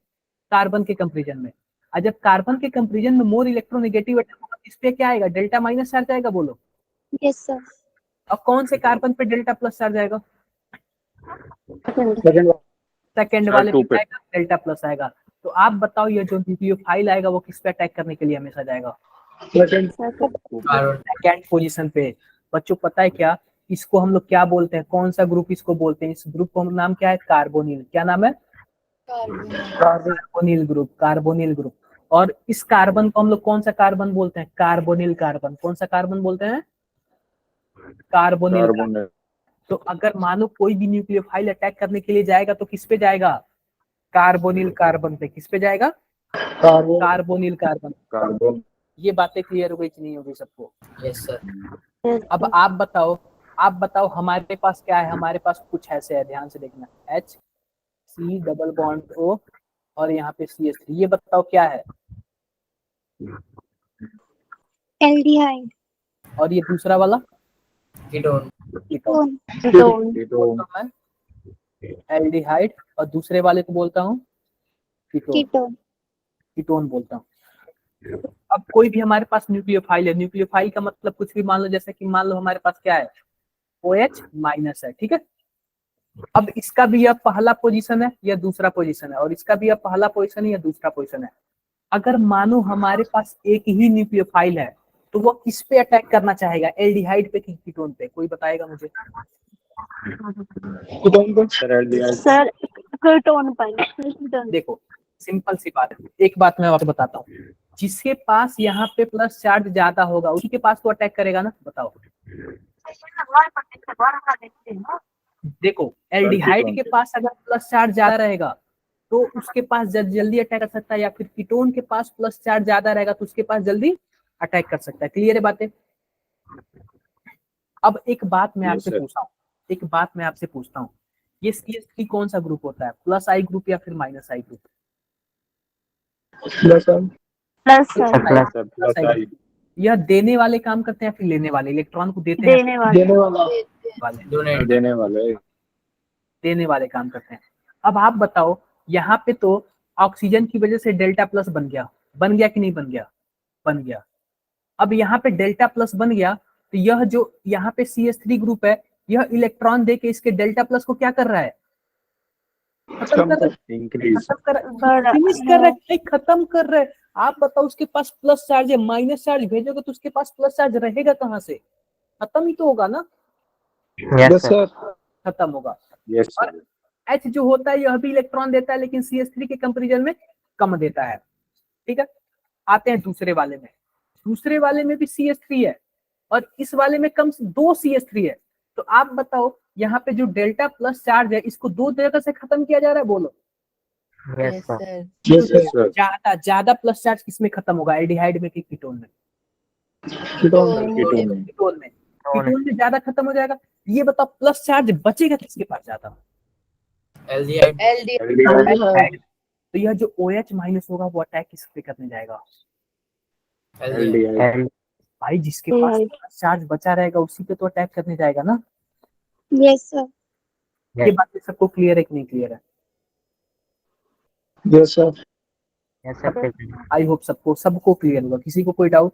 कार्बन के कंपेरिजन में। और जब कार्बन के कंपेरिजन में मोर इलेक्ट्रोनेगेटिव एटम होगा, इस पे क्या आएगा? डेल्टा माइनस चार्ज आएगा। बोलो। Yes sir. और कौन से कार्बन पे डेल्टा प्लस चार्ज आएगा? सेकंड वाले पे आएगा, डेल्टा प्लस आएगा। तो आप बताओ, ये जो न्यूक्लियोफाइल आएगा वो किस पे अटैक करने के लिए हमेशा जाएगा? सेकंड पोजीशन पे। बच्चों पता है क्या इसको हम लोग क्या बोलते हैं? कौन सा ग्रुप इसको बोलते हैं? इस ग्रुप का नाम क्या है? कार्बोनिल। क्या नाम है? Carbonyl group. Carbonyl group. और इस कार्बन को हम लोग कौन सा कार्बन बोलते हैं? Carbonyl carbon. कौन सा कार्बन बोलते हैं? Carbonyl carbon. तो अगर मानो कोई भी न्यूक्लियोफाइल अटैक करने के लिए जाएगा तो किस पे जाएगा? कार्बोनिल कार्बन पे। किस पे जाएगा? Carbonyl carbon. ये बातें क्लियर हो गई कि नहीं हो गई सबको? Yes sir. अब आप बताओ हमारे पास क्या है? हमारे पास कुछ ऐसे है, ध्यान से देखना, H C double bond O और यहाँ पे CH3। ये बताओ क्या है? एल्डिहाइड। और ये दूसरा वाला? कीटोन। कीटोन। एल्डिहाइड। और दूसरे वाले को बोलता हूँ कीटोन। कीटोन बोलता हूँ। अब कोई भी हमारे पास न्यूक्लियोफाइल है, न्यूक्लियोफाइल का मतलब कुछ भी मान लो, जैसे कि मान लो हमारे पास क्या है? OH माइनस है, ठीक है। अब इसका भी यह पहला पोजीशन है या दूसरा पोजीशन है, और इसका भी यह पहला पोजीशन है या दूसरा पोजीशन है। अगर मानो हमारे पास एक ही न्यूक्लियोफाइल है, तो वो किस पे अटैक करना चाहेगा? एल्डिहाइड पे कि कीटोन पे? कोई बताएगा मुझे? सर कीटोन पर। देखो सिंपल सी बात है, एक बात मैं आपको बताता हूँ, जिसके पास यहाँ पे प्लस चार्ज ज्यादा होगा उसी के पास तो अटैक करेगा ना। बताओ। देखो एल्डिहाइड के पास अगर प्लस चार्ज ज्यादा रहेगा तो उसके पास जल्दी अटैक कर सकता है, या फिर कीटोन के पास प्लस चार्ज ज्यादा रहेगा तो उसके पास जल्दी अटैक कर सकता है। क्लियर है बातें? अब एक बात मैं आपसे पूछता हूँ, ये CH3 कौन सा ग्रुप होता है, प्लस आई ग्रुप या फिर minus I group? Plus I. Plus sir. Plus plus I. यह देने वाले काम करते हैं फिर लेने वाले, इलेक्ट्रॉन को देते हैं देने वाले। देने वाला। वाले डोनेट। देने वाले। देने वाले काम करते हैं। अब आप बताओ, यहाँ पे तो ऑक्सीजन की वजह से डेल्टा प्लस बन गया कि नहीं बन गया? बन गया। अब यहाँ पे डेल्टा प्लस बन गया तो यह जो यहाँ पे CH3 ग्रुप है, यह इलेक्ट्रॉन दे के इसके डेल्टा प्लस को क्या कर रहा है? खत्म कर इंक्रीज। फिनिश कर रहा है, खत्म कर रहा है। आप बताओ, उसके पास प्लस चार्ज है, माइनस चार्ज भेजोगे तो उसके पास प्लस चार्ज रहेगा कहाँ से? खत्म ही तो होगा ना। Yes sir. खत्म होगा। यस और H जो होता है यह भी इलेक्ट्रॉन देता है, लेकिन CH3 के कंपैरिजन में कम देता है। ठीक है, आते हैं दूसरे वाले में। दूसरे वाले में भी CH3 है और इस वाले में कम से 2 CH3 है। तो आप बताओ, यहाँ पे जो डेल्टा प्लस चार्ज है इसको 2 जगह से खत्म किया जा रहा है, बोलो। Yes sir. Yes sir. ज्यादा प्लस चार्ज किसमें खत्म होगा, एल्डिहाइड में कि कीटोन में? कीटोन। कीटोन में ज्यादा खत्म हो जाएगा। ये बताओ, प्लस चार्ज बचेगा किसके पास ज्यादा? एल्डिहाइड। एल्डिहाइड। तो यह जो OH माइनस होगा वो अटैक किस पे करने जाएगा? एल्डिहाइड। भाई जिसके पास प्लस चार्ज बचा रहेगा उसी पे तो अटैक करने जाएगा ना। Yes sir. ये बातें सबको क्लियर है कि नहीं क्लियर है? Yes sir. Yes sir. I hope सबको क्लियर होगा। किसी को कोई डाउट?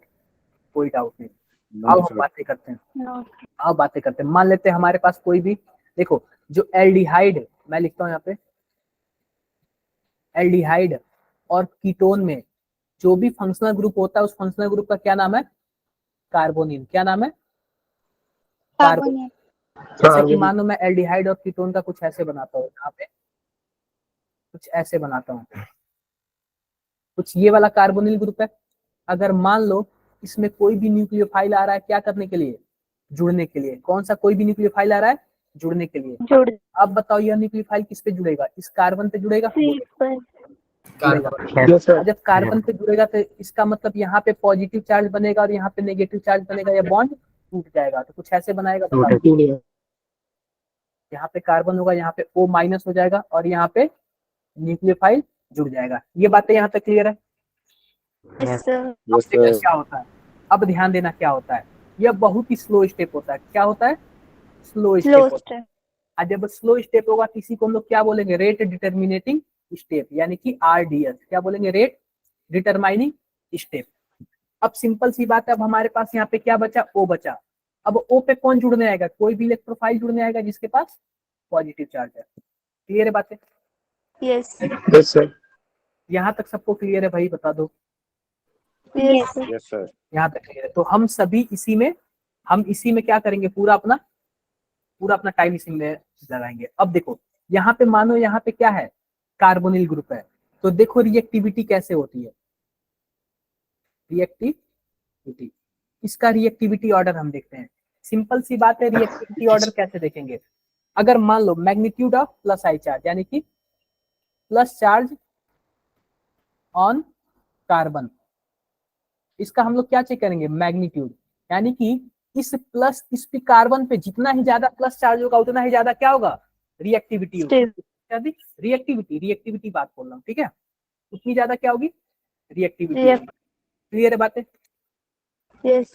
कोई डाउट नहीं। अब हम बातें करते हैं। मान लेते हैं हमारे पास कोई भी, देखो जो एल्डिहाइड, मैं लिखता हूँ यहाँ पे, एल्डिहाइड और कीटोन में जो भी फंक्शनल ग्रुप होता है उस फंक्शनल ग्रुप का क्या नाम है? कार्बोनिल। क्या नाम है? कार्बोनिल। जैसे कि मान लो मैं एल्डिहाइड और कीटोन का कुछ ऐसे बनाता हूँ, यहाँ पे कुछ ऐसे बनाता हूँ, कुछ ये वाला कार्बोनिल ग्रुप है। अगर मान लो इसमें कोई भी न्यूक्लियोफाइल आ रहा है क्या करने के लिए? जुड़ने के लिए। कौन सा कोई भी न्यूक्लियोफाइल आ रहा है? जुड़ने के लिए। अब बताओ यह न्यूक्लियोफाइल किस पे जुड़ेगा? इस कार्बन पे जुड़ेगा। जब कार्बन पे जुड़ेगा तो इसका मतलब यहाँ पे पॉजिटिव चार्ज बनेगा और यहाँ पे नेगेटिव चार्ज बनेगा, या बॉन्ड टूट जाएगा। तो कुछ ऐसे बनाएगा, बताओ। यहाँ पे कार्बन होगा, यहाँ पे O माइनस हो जाएगा और यहाँ पे न्यूक्लियोफाइल जुड़ जाएगा। ये बातें यहाँ तक क्लियर है? क्या होता है, अब ध्यान देना क्या होता है। यह बहुत ही स्लो स्टेप होता है। क्या होता है? स्लो स्टेप होता है। और जब स्लो स्टेप होगा तो इसी को हम लोग क्या बोलेंगे? रेट डिटर्मिनेटिंग स्टेप, यानी कि RDS। क्या बोलेंगे? Rate determining step. अब सिंपल सी बात है, अब हमारे पास यहाँ पे क्या बचा? O बचा। अब O पे कौन जुड़ने आएगा? कोई भी इलेक्ट्रोफाइल जुड़ने आएगा जिसके पास पॉजिटिव चार्ज है। क्लियर है बातें? यस। Yes sir. यहाँ तक सबको क्लियर है भाई? बता दो। यस। Yes sir. यहाँ तक क्लियर है। तो हम सभी इसी में क्या करेंगे? पूरा अपना टाइम इसी में लगाएंगे। अब देखो यहाँ पे, मानो यहाँ पे क्या है? कार्बोनिल ग्रुप है। तो देखो रिएक्टिविटी कैसे होती है। रिएक्टिविटी, इसका रिएक्टिविटी ऑर्डर हम देखते हैं। सिंपल सी बात है, रिएक्टिविटी ऑर्डर कैसे देखेंगे? अगर मान लो magnitude of plus I charge, यानी कि प्लस चार्ज ऑन कार्बन, इसका हम लोग क्या चेक करेंगे? मैग्नीट्यूड। यानी कि इस पे कार्बन पे जितना ही ज्यादा प्लस चार्ज होगा उतना ही ज्यादा क्या होगा? रिएक्टिविटी होगी। रिएक्टिविटी बात बोल रहा हूँ, ठीक है? उतनी ज्यादा क्या होगी? रिएक्टिविटी। क्लियर है बातें? यस।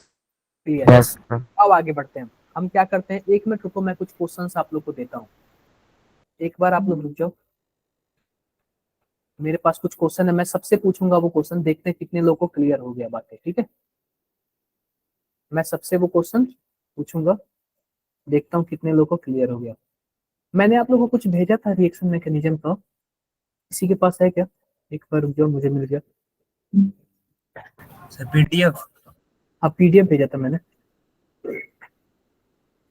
क्लियर है। अब आगे बढ़ते हैं। हम क्या करते हैं, 1 मिनट रुको, मैं कुछ क्वेश्चंस आप लोग को देता हूँ। एक बार आप लोग रुक जाओ, मेरे पास कुछ क्वेश्चन है, मैं सबसे पूछूंगा वो क्वेश्चन, देखते हैं कितने लोगों को क्लियर हो गया बातें। ठीक है, मैं सबसे वो क्वेश्चन पूछूंगा, देखता हूँ कितने लोगों को क्लियर हो गया। मैंने आप लोगों को कुछ भेजा था रिएक्शन मैकेनिज्म का, किसी के पास है क्या? एक बार रुक जाओ, मुझे मिल गया सर PDF। हाँ, PDF भेजा था मैंने।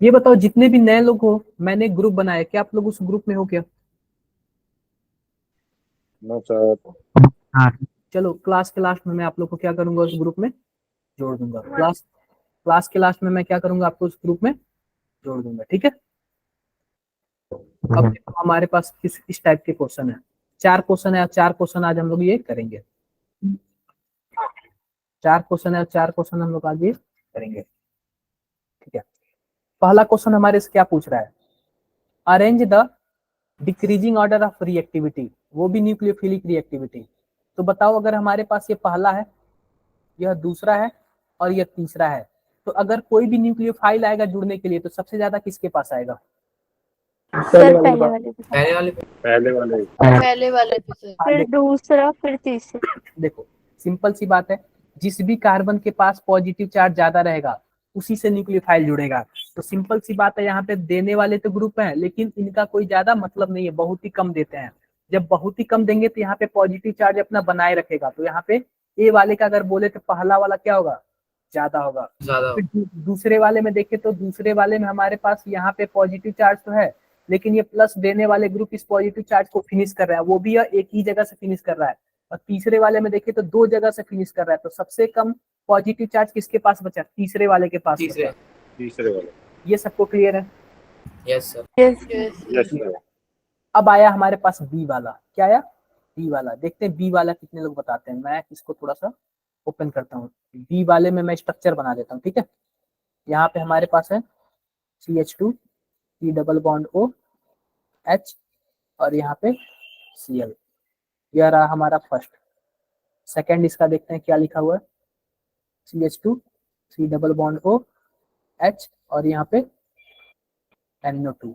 ये बताओ, जितने भी नए लोग हो, मैंने ग्रुप बनाया, क्या आप लोग उस ग्रुप में हो क्या? No sir. चलो क्लास के लास्ट में मैं आप लोग को क्या करूंगा? उस ग्रुप में जोड़ दूंगा। क्लास के लास्ट में मैं क्या करूंगा? आपको उस ग्रुप में जोड़ दूंगा। ठीक है, अब देखो हमारे पास इस टाइप के क्वेश्चन है, 4 क्वेश्चन है। 4 क्वेश्चन आज हम लोग ये करेंगे। 4 क्वेश्चन है, 4 क्वेश्चन हम लोग आज ये करेंगे। ठीक है, पहला क्वेश्चन हमारे से क्या पूछ रहा है? Arrange the decreasing order of reactivity, वो भी न्यूक्लियोफिलिक रिएक्टिविटी। तो बताओ अगर हमारे पास ये पहला है, यह दूसरा है और यह तीसरा है, तो अगर कोई भी न्यूक्लियोफाइल आएगा जुड़ने के लिए तो सबसे ज्यादा किसके पास आएगा? सर पहले वाले पे, पहले वाले पहले वाले पहले वाले पे सर। फिर दूसरा, फिर तीसरा। देखो सिंपल सी बात है, जिस भी कार्बन के पास पॉजिटिव चार्ज ज्यादा रहेगा उसी से न्यूक्लियोफाइल जुड़ेगा। तो सिंपल सी बात है, यहाँ पे देने वाले तो ग्रुप हैं लेकिन इनका कोई ज्यादा मतलब नहीं है, बहुत ही कम देते हैं। जब बहुत ही कम देंगे तो यहाँ पे पॉजिटिव चार्ज अपना बनाए रखेगा। तो यहाँ पे ए वाले का अगर बोले तो पहला वाला क्या होगा? ज्यादा होगा। ज्यादा फिर दूसरे वाले में देखें तो दूसरे वाले में हमारे पास यहाँ पे पॉजिटिव चार्ज तो है, लेकिन ये प्लस देने वाले ग्रुप इस पॉजिटिव चार्ज को फिनिश कर रहा है, वो भी एक ही जगह से फिनिश कर रहा है। और तीसरे वाले में देखिए तो दो जगह से फिनिश कर रहा है। तो सबसे कम पॉजिटिव चार्ज किसके पास बचा? तीसरे वाले के पास तीसरे। बचा। तीसरे वाले। ये सबको क्लियर है? Yes sir. Yes yes sir. अब आया हमारे पास बी वाला। क्या आया? बी वाला। देखते हैं बी वाला कितने लोग बताते हैं। मैं इसको थोड़ा सा ओपन करता हूँ। बी वाले में मैं स्ट्रक्चर बना देता हूँ, ठीक है। यहाँ पे हमारे पास है CH2 C double bond O H और यहाँ पे Cl। यह रहा हमारा फर्स्ट। सेकेंड इसका देखते हैं क्या लिखा हुआ है। CH2 C double bond O H और यहाँ पे NO2।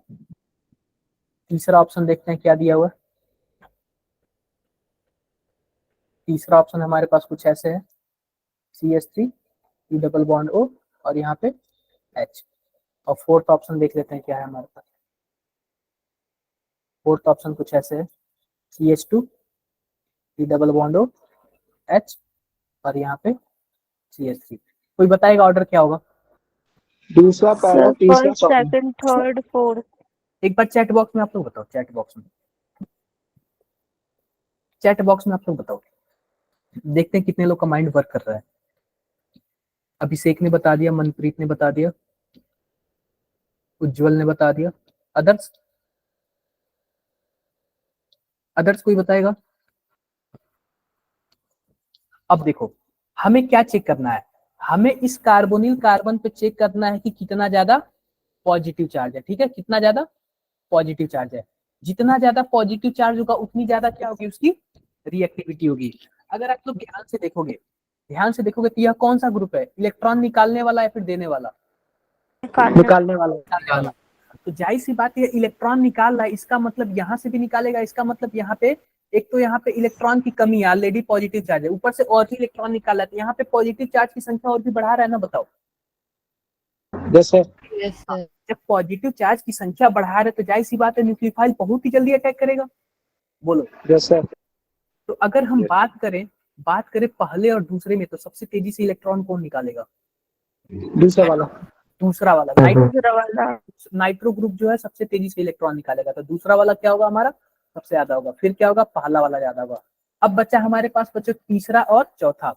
तीसरा ऑप्शन देखते हैं क्या दिया हुआ है। तीसरा ऑप्शन हमारे पास कुछ ऐसे है, CH3 C double bond O और यहाँ पे H। और फोर्थ ऑप्शन देख लेते हैं क्या है हमारे पास। फोर्थ ऑप्शन कुछ ऐसे है, CH2 C double bond O H और यहाँ पे CH3। कोई बताएगा ऑर्डर क्या होगा? दूसरा, पहला, सर, तीसरा, फर्स्ट, चौथा। Second, third, fourth. एक बार चैट बॉक्स में आप लोग बताओ, चैट बॉक्स में, चैट बॉक्स में आप लोग बताओ। देखते हैं कितने लोग का माइंड वर्क कर रहा है। अभिषेक ने बता दिया, मनप्रीत ने बता दिया, उज्जवल ने बता दिया। अदर्स? अदर्स कोई बताएगा? अब देखो हमें क्या चेक करना है, हमें इस कार्बोनिल कार्बन पे चेक करना है कि कितना ज्यादा पॉजिटिव चार्ज है, ठीक है। कितना ज्यादा पॉजिटिव चार्ज है, जितना ज्यादा पॉजिटिव चार्ज होगा उतनी ज्यादा क्या होगी? उसकी रिएक्टिविटी होगी। अगर आप लोग ध्यान से देखोगे, ध्यान से देखोगे तो यह कौन सा ग्रुप है? इलेक्ट्रॉन निकालने वाला या फिर देने वाला? निकालने वाला। निकालने वाला। तो जाहिर सी बात है इलेक्ट्रॉन निकाल रहा है, इसका मतलब यहाँ से भी निकालेगा। इसका मतलब यहाँ पे एक तो यहाँ पे इलेक्ट्रॉन की कमी है, ऑलरेडी पॉजिटिव चार्ज है, ऊपर से और भी इलेक्ट्रॉन निकाल रहा है। तो यहाँ पे पॉजिटिव चार्ज की संख्या और भी बढ़ा रहा है ना, बताओ। Yes sir. Yes sir. जब पॉजिटिव चार्ज की संख्या बढ़ा रहे तो जाहिर सी बात है न्यूक्लियोफाइल बहुत ही जल्दी अटैक करेगा। बोलो। Yes sir. तो अगर हम Yes. बात करें पहले और दूसरे में, तो सबसे तेजी से इलेक्ट्रॉन कौन निकालेगा? दूसरा वाला। दूसरा वाला। दूसरा वाला। नाइट्रो ग्रुप जो है सबसे तेजी से इलेक्ट्रॉन निकालेगा। तो दूसरा वाला क्या होगा हमारा? सबसे ज्यादा होगा। फिर क्या होगा? पहला वाला ज्यादा होगा। अब बच्चा हमारे पास बच्चों तीसरा और चौथा।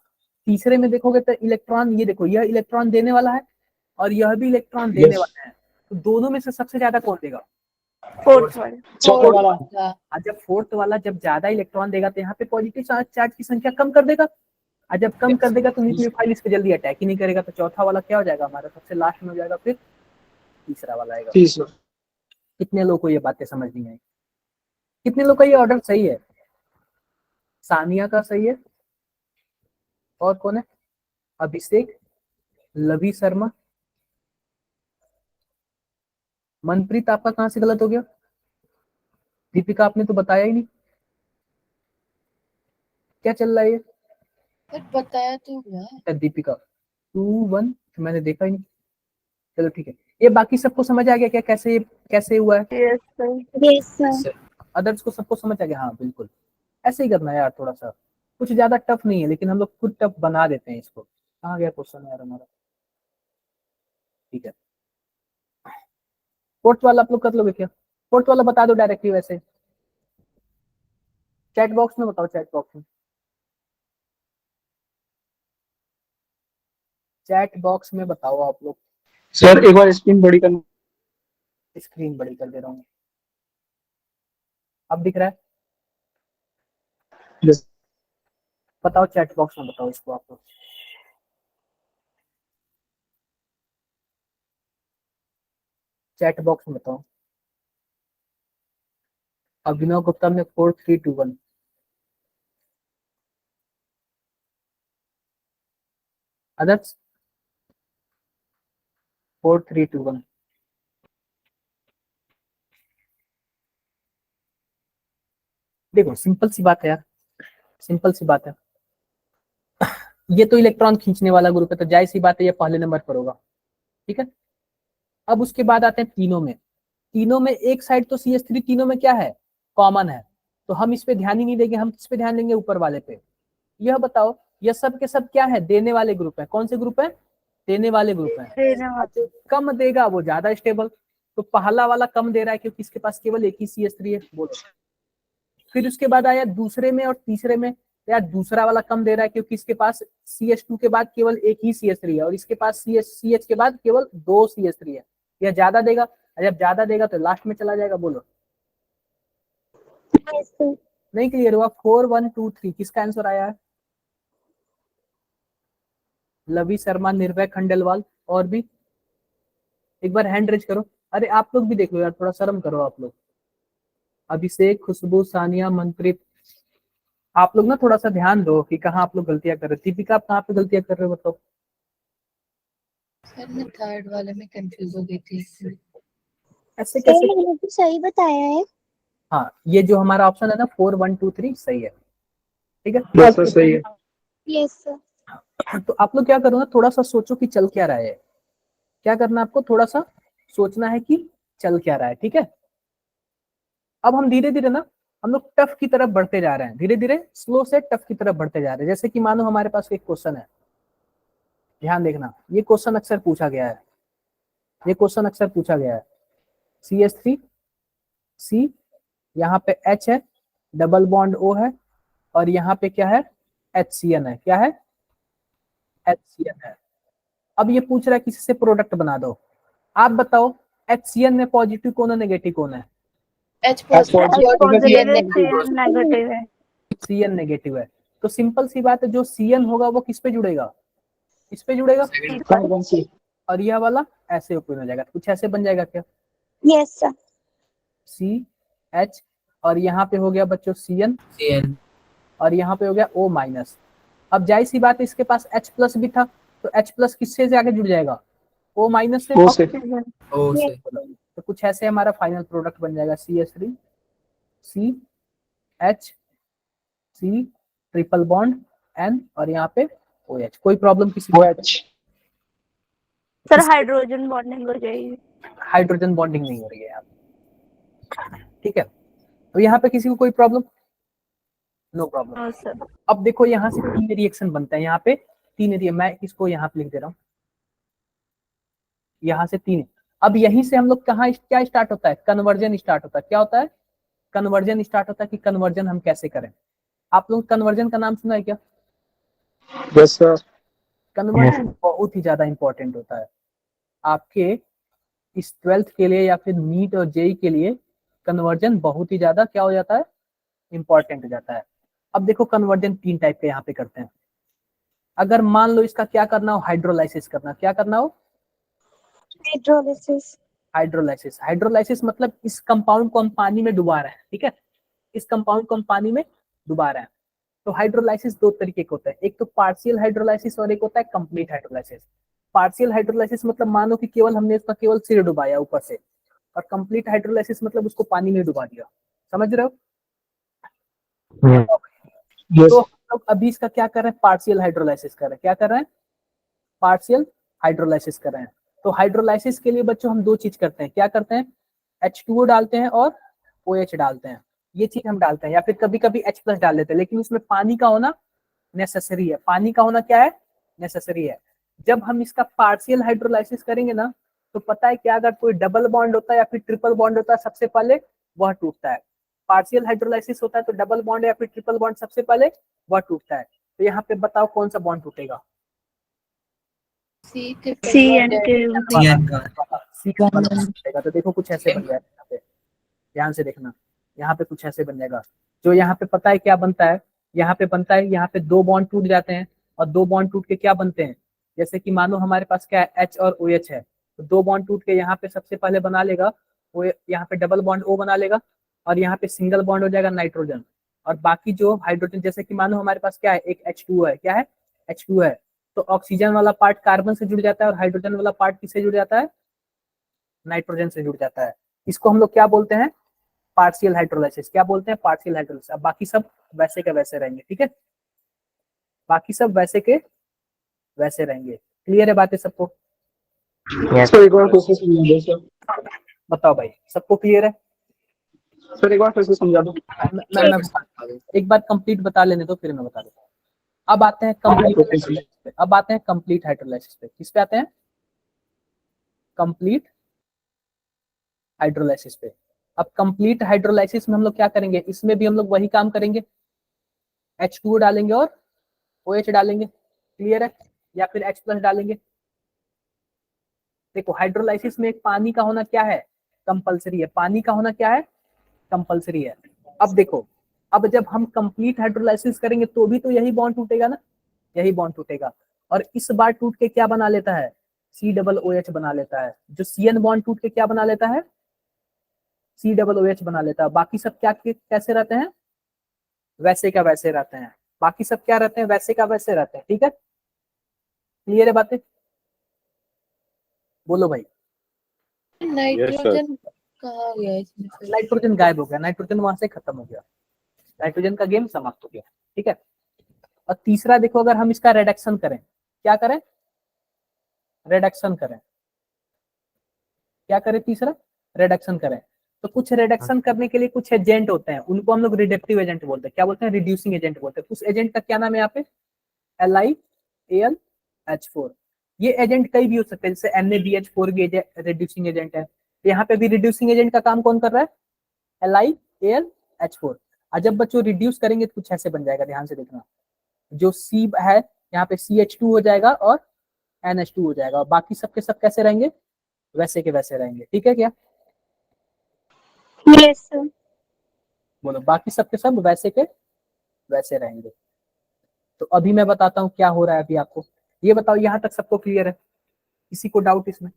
तीसरे में देखोगे तो इलेक्ट्रॉन, ये देखो यह इलेक्ट्रॉन देने वाला है और यह भी इलेक्ट्रॉन देने वाला है। तो दोनों में से सबसे ज्यादा कौन देगा? फोर्थ वाला। चौथा वाला। और जब फोर्थ वाला जब ज्यादा इलेक्ट्रॉन देगा तो यहाँ पे पॉजिटिव चार्ज की संख्या कम कर देगा। और जब कम कर देगा तो न्यूक्लियोफाइल इस पे जल्दी अटैक ही नहीं करेगा। तो चौथा वाला क्या हो जाएगा हमारा? सबसे लास्ट में हो जाएगा। फिर तीसरा वाला आएगा। तीसरा। कितने लोग को ये बातें समझ नहीं आई? कितने लोग का ये ऑर्डर सही है? सानिया का सही है। और कौन है? अभिषेक, लवी शर्मा, मनप्रीत। आपका कहाँ से गलत हो गया? दीपिका आपने तो बताया ही नहीं, क्या चल रहा है ये? सर बताया तो हुआ। दीपिका 2-1 मैंने देखा ही नहीं। चलो ठीक है, ये बाकी सबको समझ आ गया क्या कैसे हुआ है? Yes sir. Yes sir. Others को सबको समझ आ गया? हाँ बिल्कुल, ऐसे ही करना है यार। थोड़ा सा कुछ ज्यादा टफ नहीं है, लेकिन हम लोग खुद टफ बना देते हैं इसको। कहाँ गया क्वेश्चन यार हमारा? ठीक है, फोर्थ वाला आप लोग कर लोगे क्या? फोर्थ वाला बता दो डायरेक्टली, वैसे चैट बॉक्स में बताओ। चैट बॉक्स में, चैट बॉक्स में बताओ आप लोग। सर एक बार स्क्रीन बड़ी करना। स्क्रीन बड़ी कर दे रहा हूँ। अब दिख रहा है? यस। बताओ चैट बॉक्स में बताओ इसको आप लोग। चैट बॉक्स में बताओ। अभिनव गुप्ता में 4321। अदर्स 4321। देखो सिंपल सी बात है यार, सिंपल सी बात है। ये तो इलेक्ट्रॉन खींचने वाला ग्रुप है, तो जाहिर सी बात है ये पहले नंबर पर होगा, ठीक है। अब उसके बाद आते हैं तीनों में। तीनों में एक साइड तो CH3 तीनों में क्या है, कॉमन है, तो हम इस पे ध्यान ही नहीं देंगे, हम किस पे ध्यान देंगे, ऊपर वाले पे। यह बताओ ये सब के सब क्या है, देने वाले ग्रुप है। कौन से ग्रुप है, देने वाले ग्रुप है। जो कम देगा वो ज्यादा स्टेबल, तो पहला वाला कम दे रहा है क्योंकि इसके पास केवल एक ही CH3 है, बोलो। फिर उसके बाद आया दूसरे में और तीसरे में, यार दूसरा वाला कम दे रहा है क्योंकि इसके पास CH2 के बाद केवल एक ही CH3 है और इसके पास CH के बाद केवल 2 CH3 है। यह ज्यादा देगा, और जब ज्यादा देगा तो लास्ट में चला जाएगा, बोलो। Yes, sir. नहीं क्लियर हुआ? 4 1 2 3 किसका आंसर आया है? लवी शर्मा, निर्भय खंडेलवाल, और भी एक बार हैंड रेज करो। अरे आप लोग भी देख लो यार, थोड़ा शर्म करो आप लोग। अभिषेक, खुशबू, सानिया, मनप्रीत, आप लोग ना थोड़ा सा ध्यान दो कि कहाँ आप लोग गलतियां कर रहे हो। दीपिका आप कहाँ पे गलतियां कर रहे हो बताओ। सर मैं थर्ड वाले में कंफ्यूज हो गई थी। ऐसे सर कैसे? मैंने तो सही बताया है। हाँ, ये जो हमारा ऑप्शन है ना 4 1 2 3 सही है, ठीक है। यस सर सही है। Yes sir. तो आप लोग क्या करो ना, थोड़ा सा सोचो कि चल क्या रहा है। क्या करना है आपको, थोड़ा सा सोचना है कि चल क्या रहा है, ठीक है। अब हम धीरे धीरे ना हम लोग टफ की तरफ बढ़ते जा रहे हैं, धीरे धीरे स्लो से टफ की तरफ बढ़ते जा रहे हैं। जैसे कि मानो हमारे पास एक क्वेश्चन है, ध्यान देखना, ये क्वेश्चन अक्सर पूछा गया है, ये क्वेश्चन अक्सर पूछा गया है। CH3 C, यहाँ पे H है, डबल बॉन्ड O है, और यहाँ पे क्या है, HCN है। क्या है, HCN है। अब ये पूछ रहा है किसी से प्रोडक्ट बना दो। आप बताओ HCN में पॉजिटिव कौन है, नेगेटिव कौन है? H पॉजिटिव और पॉजिटिव है, CN नेगेटिव है। CN नेगेटिव है। तो सिंपल सी बात है, जो CN होगा वो किस पे जुड़ेगा, इस पे जुड़ेगा, और यह वाला ऐसे ओपन हो जाएगा। कुछ ऐसे बन जाएगा क्या, यस सर। CH, और यहाँ पे हो गया बच्चों CN, और यहाँ पे हो गया O माइनस। अब जाहिर सी बात है इसके पास H प्लस भी था, तो H प्लस किससे से आगे जुड़ जाएगा, O माइनस से। तो कुछ ऐसे हमारा फाइनल प्रोडक्ट बन जाएगा CH3 CH C triple bond N, और यहाँ पे OH। कोई प्रॉब्लम किसी को? सर हाइड्रोजन बॉन्डिंग हो जाएगी। हाइड्रोजन बॉन्डिंग नहीं हो रही है यहाँ, ठीक है। तो यहाँ पे किसी को कोई problem? No problem. No sir. अब देखो यहाँ से 3 रिएक्शन बनता है, यहाँ पे 3 रिएक्शन, मैं इसको यहाँ पे लिख दे रहा हूँ, यहाँ से 3। अब यहीं से हम लोग कहाँ क्या स्टार्ट होता है, कन्वर्जन स्टार्ट होता है। क्या होता है, कन्वर्जन स्टार्ट होता है। कि कन्वर्जन हम कैसे करें, आप लोग कन्वर्जन का नाम सुना है क्या? Yes sir. कन्वर्जन बहुत ही ज्यादा इंपॉर्टेंट होता है आपके इस 12th के लिए या फिर नीट और जेई के लिए। कन्वर्जन बहुत ही ज्यादा क्या हो जाता है, इंपॉर्टेंट हो जाता है। अब देखो कन्वर्जन 3 टाइप के यहाँ पे करते हैं। अगर मान लो इसका क्या करना हो, हाइड्रोलाइसिस करना। क्या करना हो, हाइड्रोलिसिस। हाइड्रोलाइसिस। हाइड्रोलाइसिस मतलब इस कंपाउंड को हम पानी में डुबा रहे हैं, ठीक है, इस कंपाउंड को हम पानी में डुबा रहे हैं। तो हाइड्रोलाइसिस 2 तरीके के होता है, एक तो पार्शियल हाइड्रोलाइसिस और एक होता है कंप्लीट हाइड्रोलाइसिस। पार्शियल हाइड्रोलाइसिस मतलब मानो कि केवल हमने उसका केवल सिर डुबाया ऊपर से, और कंप्लीट हाइड्रोलाइसिस मतलब उसको पानी में डुबा दिया। समझ रहे हो? तो हम लोग अभी इसका क्या कर रहे हैं, पार्शियल हाइड्रोलाइसिस कर रहे हैं। क्या कर रहे हैं, पार्शियल हाइड्रोलाइसिस कर रहे हैं। तो हाइड्रोलाइसिस के लिए बच्चों हम 2 चीज करते हैं। क्या करते हैं, H2O डालते हैं और OH डालते हैं, ये चीज हम डालते हैं, या फिर कभी कभी H प्लस डाल देते हैं, लेकिन उसमें पानी का होना नेसेसरी है। पानी का होना क्या है, नेसेसरी है। जब हम इसका पार्शियल हाइड्रोलाइसिस करेंगे ना, तो पता है क्या, अगर कोई डबल बॉन्ड होता है या फिर ट्रिपल बॉन्ड होता है, सबसे पहले वह टूटता है। पार्शियल हाइड्रोलाइसिस होता है तो डबल बॉन्ड या फिर ट्रिपल बॉन्ड सबसे पहले वह टूटता है। तो यहाँ पे बताओ कौन सा बॉन्ड टूटेगा, C टूटेगा। तो देखो कुछ ऐसे बन जाएगा, यहाँ पे ध्यान से देखना, यहाँ पे कुछ ऐसे बन जाएगा। जो यहाँ पे पता है क्या बनता है, यहाँ पे बनता है, यहाँ पे 2 बॉन्ड टूट जाते हैं, और 2 बॉन्ड टूट के क्या बनते हैं, जैसे कि मानो हमारे पास क्या है, H और OH है, तो 2 बॉन्ड टूट के यहाँ पे सबसे पहले बना लेगा वो, यहाँ पे डबल बॉन्ड O बना लेगा, और यहाँ पे सिंगल बॉन्ड हो जाएगा नाइट्रोजन, और बाकी जो हाइड्रोजन, जैसे कि मानो हमारे पास क्या है, एक H2 है, क्या है, H2 है, तो ऑक्सीजन वाला पार्ट कार्बन से जुड़ जाता है और हाइड्रोजन वाला पार्ट किससे जुड़ जाता है, नाइट्रोजन से जुड़ जाता है। इसको हम लोग क्या बोलते हैं, पार्शियल हाइड्रोलाइसिस। क्या बोलते हैं, पार्शियल हाइड्रोलाइसिस। अब बाकी सब वैसे के वैसे रहेंगे, ठीक है, बाकी सब वैसे के वैसे रहेंगे। क्लियर है बातें सबको? Yes. सर एक बार फिर से समझा दो सर। बताओ भाई, सबको क्लियर है? सर एक बार फिर से समझा दो। मैं एक बार कंप्लीट बता लेने दो, फिर मैं बता देता हूँ। अब आते हैं कंप्लीट हाइड्रोलाइसिस पे। अब आते हैं कंप्लीट हाइड्रोलाइसिस पे। किस पे आते हैं, कंप्लीट हाइड्रोलाइसिस पे। अब कंप्लीट हाइड्रोलाइसिस में हम लोग क्या करेंगे, इसमें भी हम लोग वही काम करेंगे, H2O डालेंगे और OH डालेंगे। क्लियर है? या फिर H+ डालेंगे। देखो हाइड्रोलाइसिस में एक पानी का होना क्या है, कंपलसरी है। पानी का होना क्या है, कंपलसरी है। अब देखो, अब जब हम कंप्लीट हाइड्रोलाइसिस करेंगे तो भी तो यही बॉन्ड टूटेगा ना, यही बॉन्ड टूटेगा, और इस बार टूट के क्या बना लेता है, COOH बना लेता है। जो CN बॉन्ड टूट के क्या बना लेता है, COOH बना लेता है। बाकी सब क्या कैसे रहते हैं, वैसे का वैसे रहते हैं। बाकी सब क्या रहते हैं, वैसे का वैसे रहते हैं। ठीक है, क्लियर है बातें? बोलो भाई। नाइट्रोजन कहाँ गया इसमें फिर? नाइट्रोजन गायब हो गया, नाइट्रोजन वहां से खत्म हो गया, नाइट्रोजन का गेम समाप्त हो गया। ठीक है, और तीसरा देखो, अगर हम इसका रिडक्शन करें, क्या करें, रिडक्शन करें, क्या करें, तीसरा रिडक्शन करें, तो कुछ रिडक्शन करने के लिए कुछ एजेंट होते हैं, उनको हम लोग रिडक्टिव एजेंट बोलते हैं। क्या बोलते हैं, रिड्यूसिंग एजेंट बोलते हैं। उस एजेंट का क्या नाम है यहाँ पे, LiAlH4। ये एजेंट कई भी हो सकते हैं, जैसे NaBH4 भी रिड्यूसिंग एजेंट है। तो यहाँ पे भी रिड्यूसिंग एजेंट का काम कौन कर रहा है, LiAlH4। और जब बच्चों रिड्यूस करेंगे तो कुछ ऐसे बन जाएगा, ध्यान से देखना, जो C है यहाँ पे CH2 हो जाएगा और NH2 हो जाएगा, और बाकी सबके सब कैसे रहेंगे, वैसे के वैसे रहेंगे। ठीक है क्या? Yes sir. बोलो, बाकी सबके सब वैसे के वैसे रहेंगे। तो अभी मैं बताता हूँ क्या हो रहा है अभी आपको। ये बताओ, यहाँ तक सबको क्लियर है? किसी को डाउट इसमें?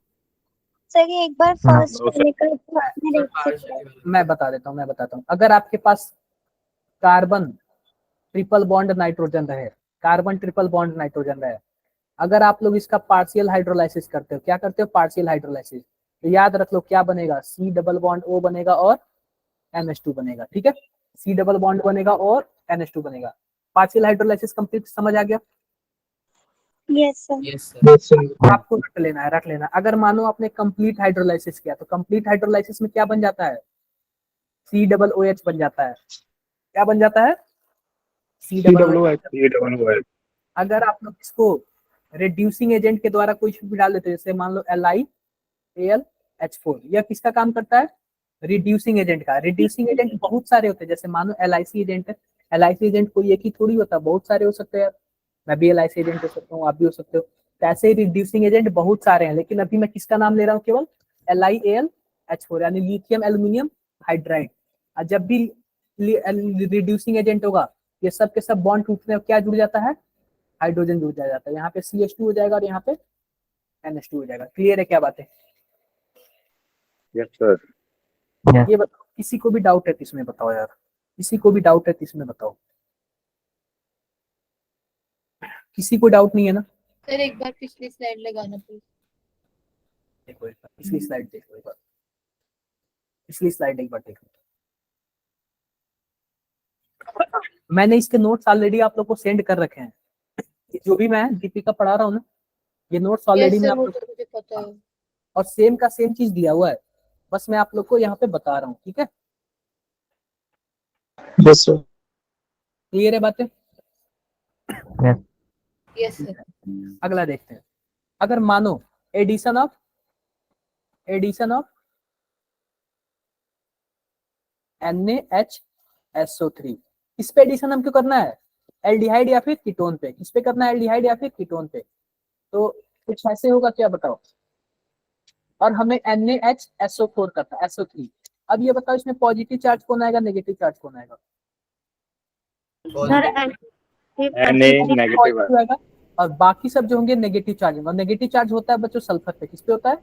सर ये एक बार फर्स्ट वाले का आपने repeat किया। मैं बता देता हूँ। अगर आपके पास कार्बन ट्रिपल बॉन्ड नाइट्रोजन रहे, कार्बन ट्रिपल बॉन्ड नाइट्रोजन रहे, अगर आप लोग इसका पार्शियल हाइड्रोलाइसिस करते हो, क्या करते हो, पार्शियल हाइड्रोलाइसिस, तो याद रख लो क्या बनेगा, C डबल बॉन्ड O बनेगा और NH2 बनेगा। ठीक है, C डबल बॉन्ड बनेगा और NH2 बनेगा। पार्शियल हाइड्रोलाइसिस कंप्लीट समझ आ गया? Yes sir. Yes, sir. आपको रख लेना। अगर मानो आपने कंप्लीट हाइड्रोलाइसिस किया, तो कंप्लीट हाइड्रोलाइसिस में क्या बन जाता है, COOH बन जाता है। क्या बन जाता है, COOH। अगर आप लोग इसको रिड्यूसिंग एजेंट के द्वारा कुछ भी डाल देते हैं, जैसे मान लो LiAlH4, यह किसका काम करता है, रिड्यूसिंग एजेंट का। रिड्यूसिंग एजेंट बहुत सारे होते हैं, जैसे मानो LIC एजेंट है। LIC एजेंट कोई एक ही थोड़ी होता, बहुत सारे हो सकते हैं। मैं भी LIC एजेंट हो सकता हूँ, आप भी हो सकते हो। तो ऐसे ही रिड्यूसिंग एजेंट बहुत सारे हैं, लेकिन अभी मैं किसका नाम ले रहा हूँ, केवल LiAlH4 यानी लिथियम एल्यूमिनियम हाइड्राइड। और जब भी रिड्यूसिंग एजेंट होगा, ये सब के सब बॉन्ड टूटने में क्या जुड़ जाता है, हाइड्रोजन जुड़ जाता है। यहाँ पे CH2 हो जाएगा और यहाँ पे NH2 हो जाएगा। क्लियर है क्या बात है? Yes sir. ये बताओ, किसी को भी डाउट है तो इसमें बताओ यार, किसी को भी डाउट है तो इसमें बताओ। किसी को डाउट नहीं है ना? सर एक बार पिछली स्लाइड लगाना प्लीज। देखो एक बार पिछली स्लाइड देखो, एक बार पिछली स्लाइड एक बार देखो। मैंने इसके नोट्स ऑलरेडी आप लोग को सेंड कर रखे हैं, जो भी मैं दीपिका पढ़ा रहा हूँ ना, ये नोट्स ऑलरेडी यस मैं सर, आप वो लोग, तो मुझे पता है। और सेम का सेम चीज दिया हुआ है, बस मैं आप लोग को यहाँ पे बता रहा हूँ। ठीक है, यस सर। क्लियर है बातें? Yes sir. अगला देखते हैं। अगर मानो एडिशन ऑफ NaHSO3, इस पे एडिशन हम क्यों करना है, एल्डिहाइड या फिर कीटोन पे। किस पे करना है, एल्डिहाइड या फिर कीटोन पे। तो कुछ ऐसे होगा क्या, बताओ। और हमें NaHSO4 करना है, SO3। अब ये बताओ, इसमें पॉजिटिव चार्ज कौन आएगा, नेगेटिव चार्ज कौन आएगा? सर Na नेगेटिव है। आएगा, और बाकी सब जो होंगे नेगेटिव चार्ज होंगे। और नेगेटिव चार्ज होता है बच्चों सल्फर पे। किस पे होता है,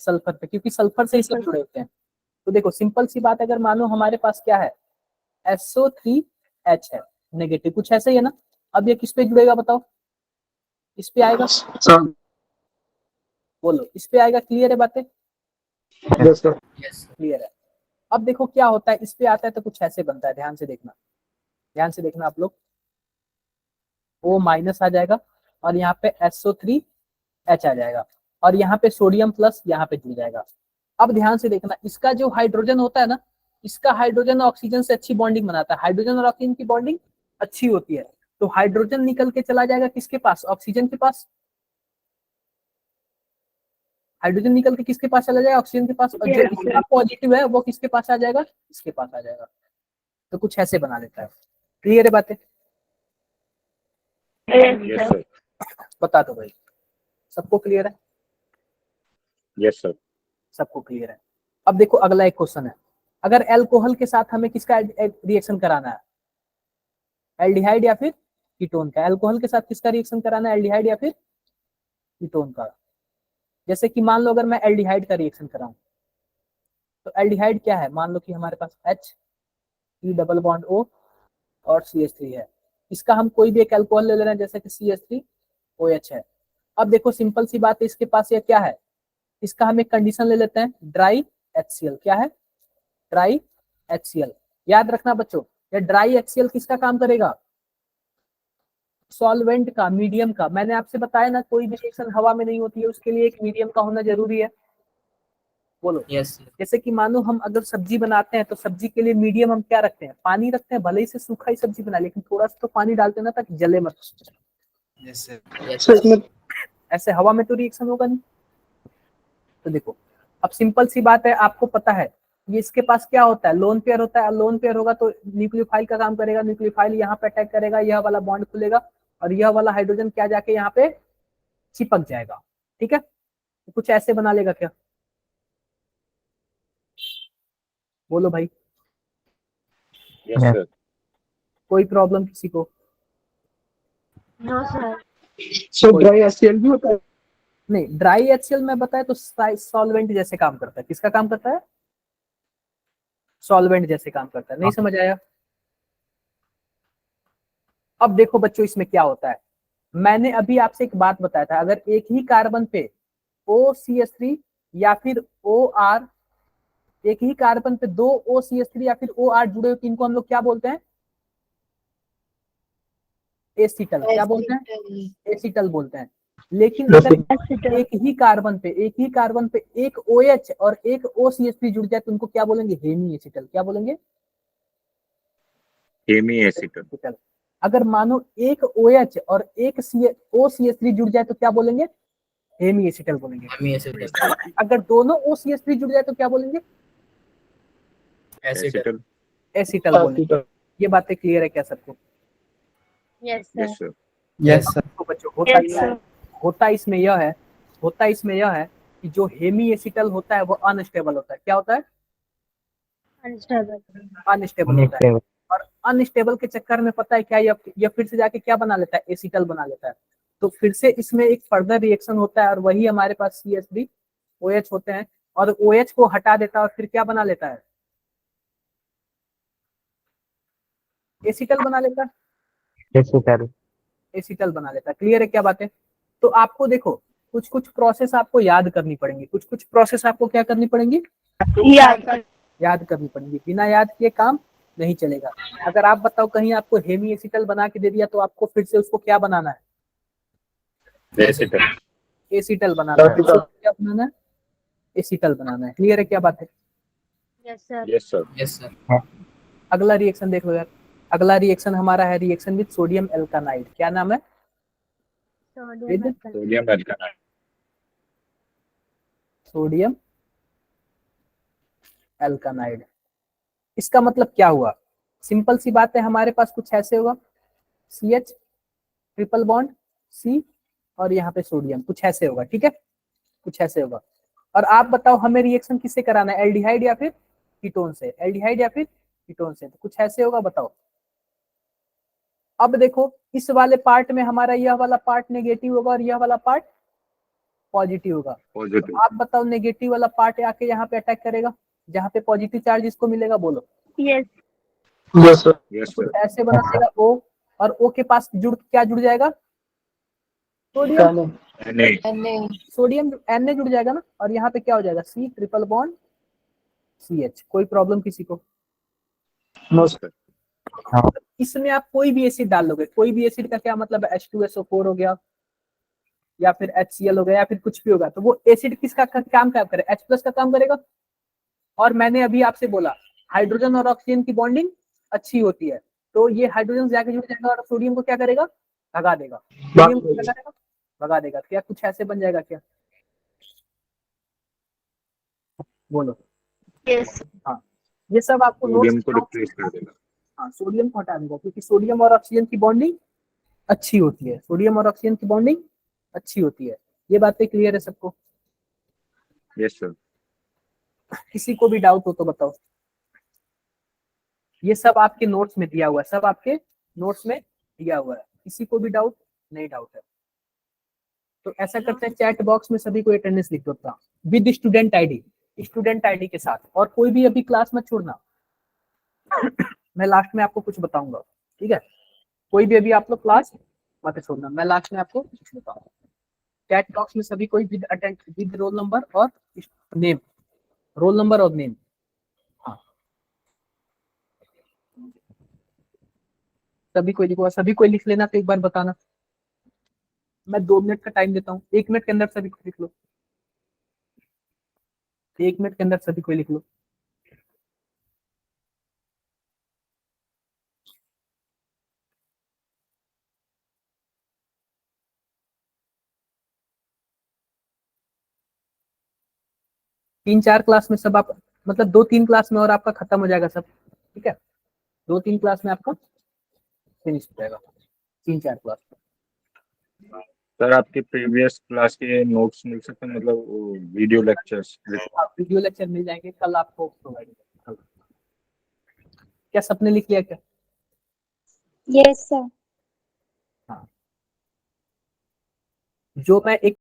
सल्फर पे, क्योंकि सल्फर से ही सब जुड़े होते हैं। तो देखो सिंपल सी बात, अगर मानो हमारे पास क्या है SO3H है नेगेटिव, कुछ ऐसे ही है ना। अब ये किस पे जुड़ेगा बताओ, इस पे आएगा, सर बोलो इस पे आएगा। क्लियर है बातें, यस सर क्लियर है। अब देखो क्या होता है, इस पे आता है तो कुछ ऐसे बनता है, ध्यान से देखना, ध्यान से देखना आप लोग। O माइनस आ जाएगा और यहाँ पे SO3H आ जाएगा और यहाँ पे सोडियम प्लस यहाँ पे जुड़ जाएगा। अब ध्यान से देखना, इसका जो हाइड्रोजन होता है ना, इसका हाइड्रोजन ऑक्सीजन से अच्छी बॉन्डिंग बनाता है, हाइड्रोजन और ऑक्सीजन की बॉन्डिंग अच्छी होती है, तो हाइड्रोजन निकल के चला जाएगा किसके पास, ऑक्सीजन के पास। हाइड्रोजन निकल के किसके पास चला जाएगा, ऑक्सीजन के पास, और जो इसका पॉजिटिव है वो किसके पास आ जाएगा, इसके पास आ जाएगा। तो कुछ ऐसे बना लेता है। क्लियर है बातें, Yes, sir. बता दो भाई, सबको क्लियर है, Yes, sir. सबको क्लियर है। अब देखो अगला एक क्वेश्चन है, अगर अल्कोहल के साथ हमें किसका रिएक्शन कराना है, एल्डिहाइड या फिर कीटोन का। अल्कोहल के साथ किसका रिएक्शन कराना है, एल्डिहाइड या फिर कीटोन का। जैसे कि मान लो अगर मैं एल्डिहाइड का रिएक्शन कराऊं, तो एल्डिहाइड क्या है, मान लो कि हमारे पास H E double bond O और CH3 है, इसका हम कोई भी एक अल्कोहल ले ले रहे हैं, जैसे कि CH3OH है। अब देखो सिंपल सी बात है, इसके पास ये क्या है, इसका हम एक कंडीशन ले लेते हैं, ड्राई HCl। क्या है, ड्राई HCl। याद रखना बच्चों, ये ड्राई HCl किसका काम करेगा, सॉल्वेंट का, मीडियम का। मैंने आपसे बताया ना, कोई भी रिएक्शन हवा में नहीं होती है, उसके लिए एक मीडियम का होना जरूरी है। बोलो यस जैसे कि मानो हम अगर सब्जी बनाते हैं तो सब्जी के लिए मीडियम हम क्या रखते हैं, पानी रखते हैं, भले ही से सूखा ही सब्जी बना, लेकिन थोड़ा सा तो पानी डालते हैं ना, ताकि जले मत। यस सर इसमें ऐसे हवा में तो रिएक्शन होगा नहीं। तो देखो अब सिंपल सी बात है, आपको पता है ये इसके पास क्या होता है, लोन पेयर होता है। लोन पेयर होगा तो न्यूक्लियोफाइल का काम करेगा, न्यूक्लियोफाइल यहाँ पे अटैक करेगा, यह वाला बॉन्ड खुलेगा और यह वाला हाइड्रोजन क्या जाके यहाँ पे चिपक जाएगा। ठीक है, तो कुछ ऐसे बना लेगा क्या, बोलो भाई, Yes, Yes. sir. कोई प्रॉब्लम किसी को। No sir. Sir dry HCl भी होता है। नहीं, ड्राई HCl में बताया तो सॉल्वेंट जैसे काम करता है। किसका काम करता है, सॉल्वेंट जैसे काम करता है। नहीं समझ आया। अब देखो बच्चों इसमें क्या होता है, मैंने अभी आपसे एक बात बताया था, अगर एक ही कार्बन पे OCH3 या फिर OR, एक ही कार्बन पे दो OCH3 या फिर OR जुड़े हो, तो इनको हम लोग क्या बोलते हैं, एसिटल। क्या बोलते हैं, एसिटल बोलते हैं। लेकिन अगर एक ही कार्बन पे एक OH और एक OCH3 जुड़ जाए तो उनको क्या बोलेंगे, हेमी एसिटल। क्या बोलेंगे, Hemiacetal. एसिटल। अगर मानो एक OH और एक OCH3 जुड़ जाए तो क्या बोलेंगे, हेमी एसिटल बोलेंगे। एसिड अगर दोनों OCH3 जुड़ जाए तो क्या बोलेंगे, Acetal. एसिटल बोलेंगे। ये बातें क्लियर है क्या सबको। Yes Yes, sir. Yes sir तो बच्चों होता क्या है, होता इसमें यह है कि जो हेमी एसिटल होता है वो अनस्टेबल होता है। क्या होता है, अनस्टेबल होता है। और अनस्टेबल के चक्कर में पता है क्या, यह फिर से जाके क्या बना लेता है, एसिटल बना लेता है। तो फिर से इसमें एक फर्दर रिएक्शन होता है और वही हमारे पास CH3OH होते हैं, और OH को हटा देता है और फिर क्या बना लेता है, एसिटल बना लेता है, Acetal. एसिटल बना लेता है। क्लियर है क्या बातें। तो आपको देखो कुछ कुछ प्रोसेस आपको याद करनी पड़ेंगी, कुछ कुछ प्रोसेस आपको क्या करनी पड़ेंगी, याद करनी पड़ेगी। बिना याद किए काम नहीं चलेगा। अगर आप बताओ कहीं आपको हेमी एसिटल बना के दे दिया तो आपको फिर से उसको क्या बनाना है, Acetal. एसिटल बनाना है। उसको क्या बनाना है, एसिटल बनाना है। क्लियर है क्या बात है। Yes sir. Yes, sir. Yes sir अगला रिएक्शन देखो यार, अगला रिएक्शन हमारा है रिएक्शन विद सोडियम एल्कानाइड। क्या नाम है, Sodium alkaline. सोडियम एल्कानाइड। इसका मतलब क्या हुआ, सिंपल सी बात है, हमारे पास कुछ ऐसे होगा, CH ट्रिपल बॉन्ड C और यहाँ पे सोडियम, कुछ ऐसे होगा। ठीक है, कुछ ऐसे होगा। और आप बताओ हमें रिएक्शन किससे कराना है, एल्डिहाइड या फिर कीटोन से, एल्डिहाइड या फिर कीटोन से। तो कुछ ऐसे होगा, बताओ। अब देखो इस वाले पार्ट में हमारा यह वाला पार्ट नेगेटिव होगा और यह वाला पार्ट पॉजिटिव होगा। Positive. तो आप बताओ नेगेटिव वाला पार्ट आके यहाँ पे अटैक करेगा, जहाँ पे पॉजिटिव चार्ज इसको मिलेगा बोलो। Yes Yes, sir. Yes, तो sir. ऐसे बना देगा O, और O के पास क्या जुड़ जाएगा? Sodium. Na. Na. Sodium Na जुड़ जाएगा ना, और यहाँ पे क्या हो जाएगा? C triple bond CH। कोई प्रॉब्लम किसी को? No, sir. इसमें आप कोई भी एसिड डाल लोगे, कोई भी एसिड का क्या मतलब है? H2SO4 हो गया, या फिर HCl हो गया, या फिर कुछ भी होगा, तो वो एसिड किसका काम क्या करे? H+ का काम करेगा। और मैंने अभी आपसे बोला हाइड्रोजन और ऑक्सीजन की बॉन्डिंग अच्छी होती है, तो ये हाइड्रोजन जाके जुड़ जाएगा और सोडियम को क्या करेगा? भगा देगा। सोडियम को क्या करेगा? भगा देगा। क्या कुछ ऐसे बन जाएगा क्या? बोलो। यस हाँ, ये सब आपको सोडियम को नोट्स। रिप्लेस कर देगा। हाँ, सोडियम को हटा देगा, क्योंकि सोडियम और ऑक्सीजन की बॉन्डिंग अच्छी होती है। सोडियम और ऑक्सीजन की बॉन्डिंग अच्छी होती है। ये बातें क्लियर है सबको? Yes, sir. किसी को भी डाउट हो तो बताओ। ये सब आपके नोट्स में दिया हुआ है, सब आपके नोट्स में दिया हुआ है। किसी को भी डाउट नहीं? डाउट है तो ऐसा करते हैं, चैट बॉक्स में सभी को अटेंडेंस लिख दो with student ID, student ID के साथ। और कोई भी अभी क्लास मत छोड़ना। मैं लास्ट में आपको कुछ बताऊंगा, ठीक है? कोई भी अभी आप लोग क्लास मत छोड़ना, मैं लास्ट में आपको कुछ बताऊंगा। चैट बॉक्स में सभी कोई विद रोल नंबर और नेम, रोल नंबर और नेम। हाँ, सभी कोई लिखो, सभी कोई लिख लेना, तो एक बार बताना। मैं 2 मिनट का टाइम देता हूँ, 1 मिनट के अंदर सभी को लिख लो। 1 मिनट के अंदर सभी कोई लिख लो। तीन चार क्लास में सब आप, मतलब 2-3 क्लास में और आपका खत्म हो जाएगा सब, ठीक है? 2-3 क्लास में आपका फिनिश हो जाएगा, 3-4 क्लास में। सर आपके प्रीवियस क्लास के नोट्स मिल सकते हैं, मतलब वीडियो लेक्चर्स? आप वीडियो लेक्चर मिल जाएंगे कल आपको प्रोवाइड करेंगे। क्या सबने लिख लिया क्या? Yes sir. हाँ, जो मैं एक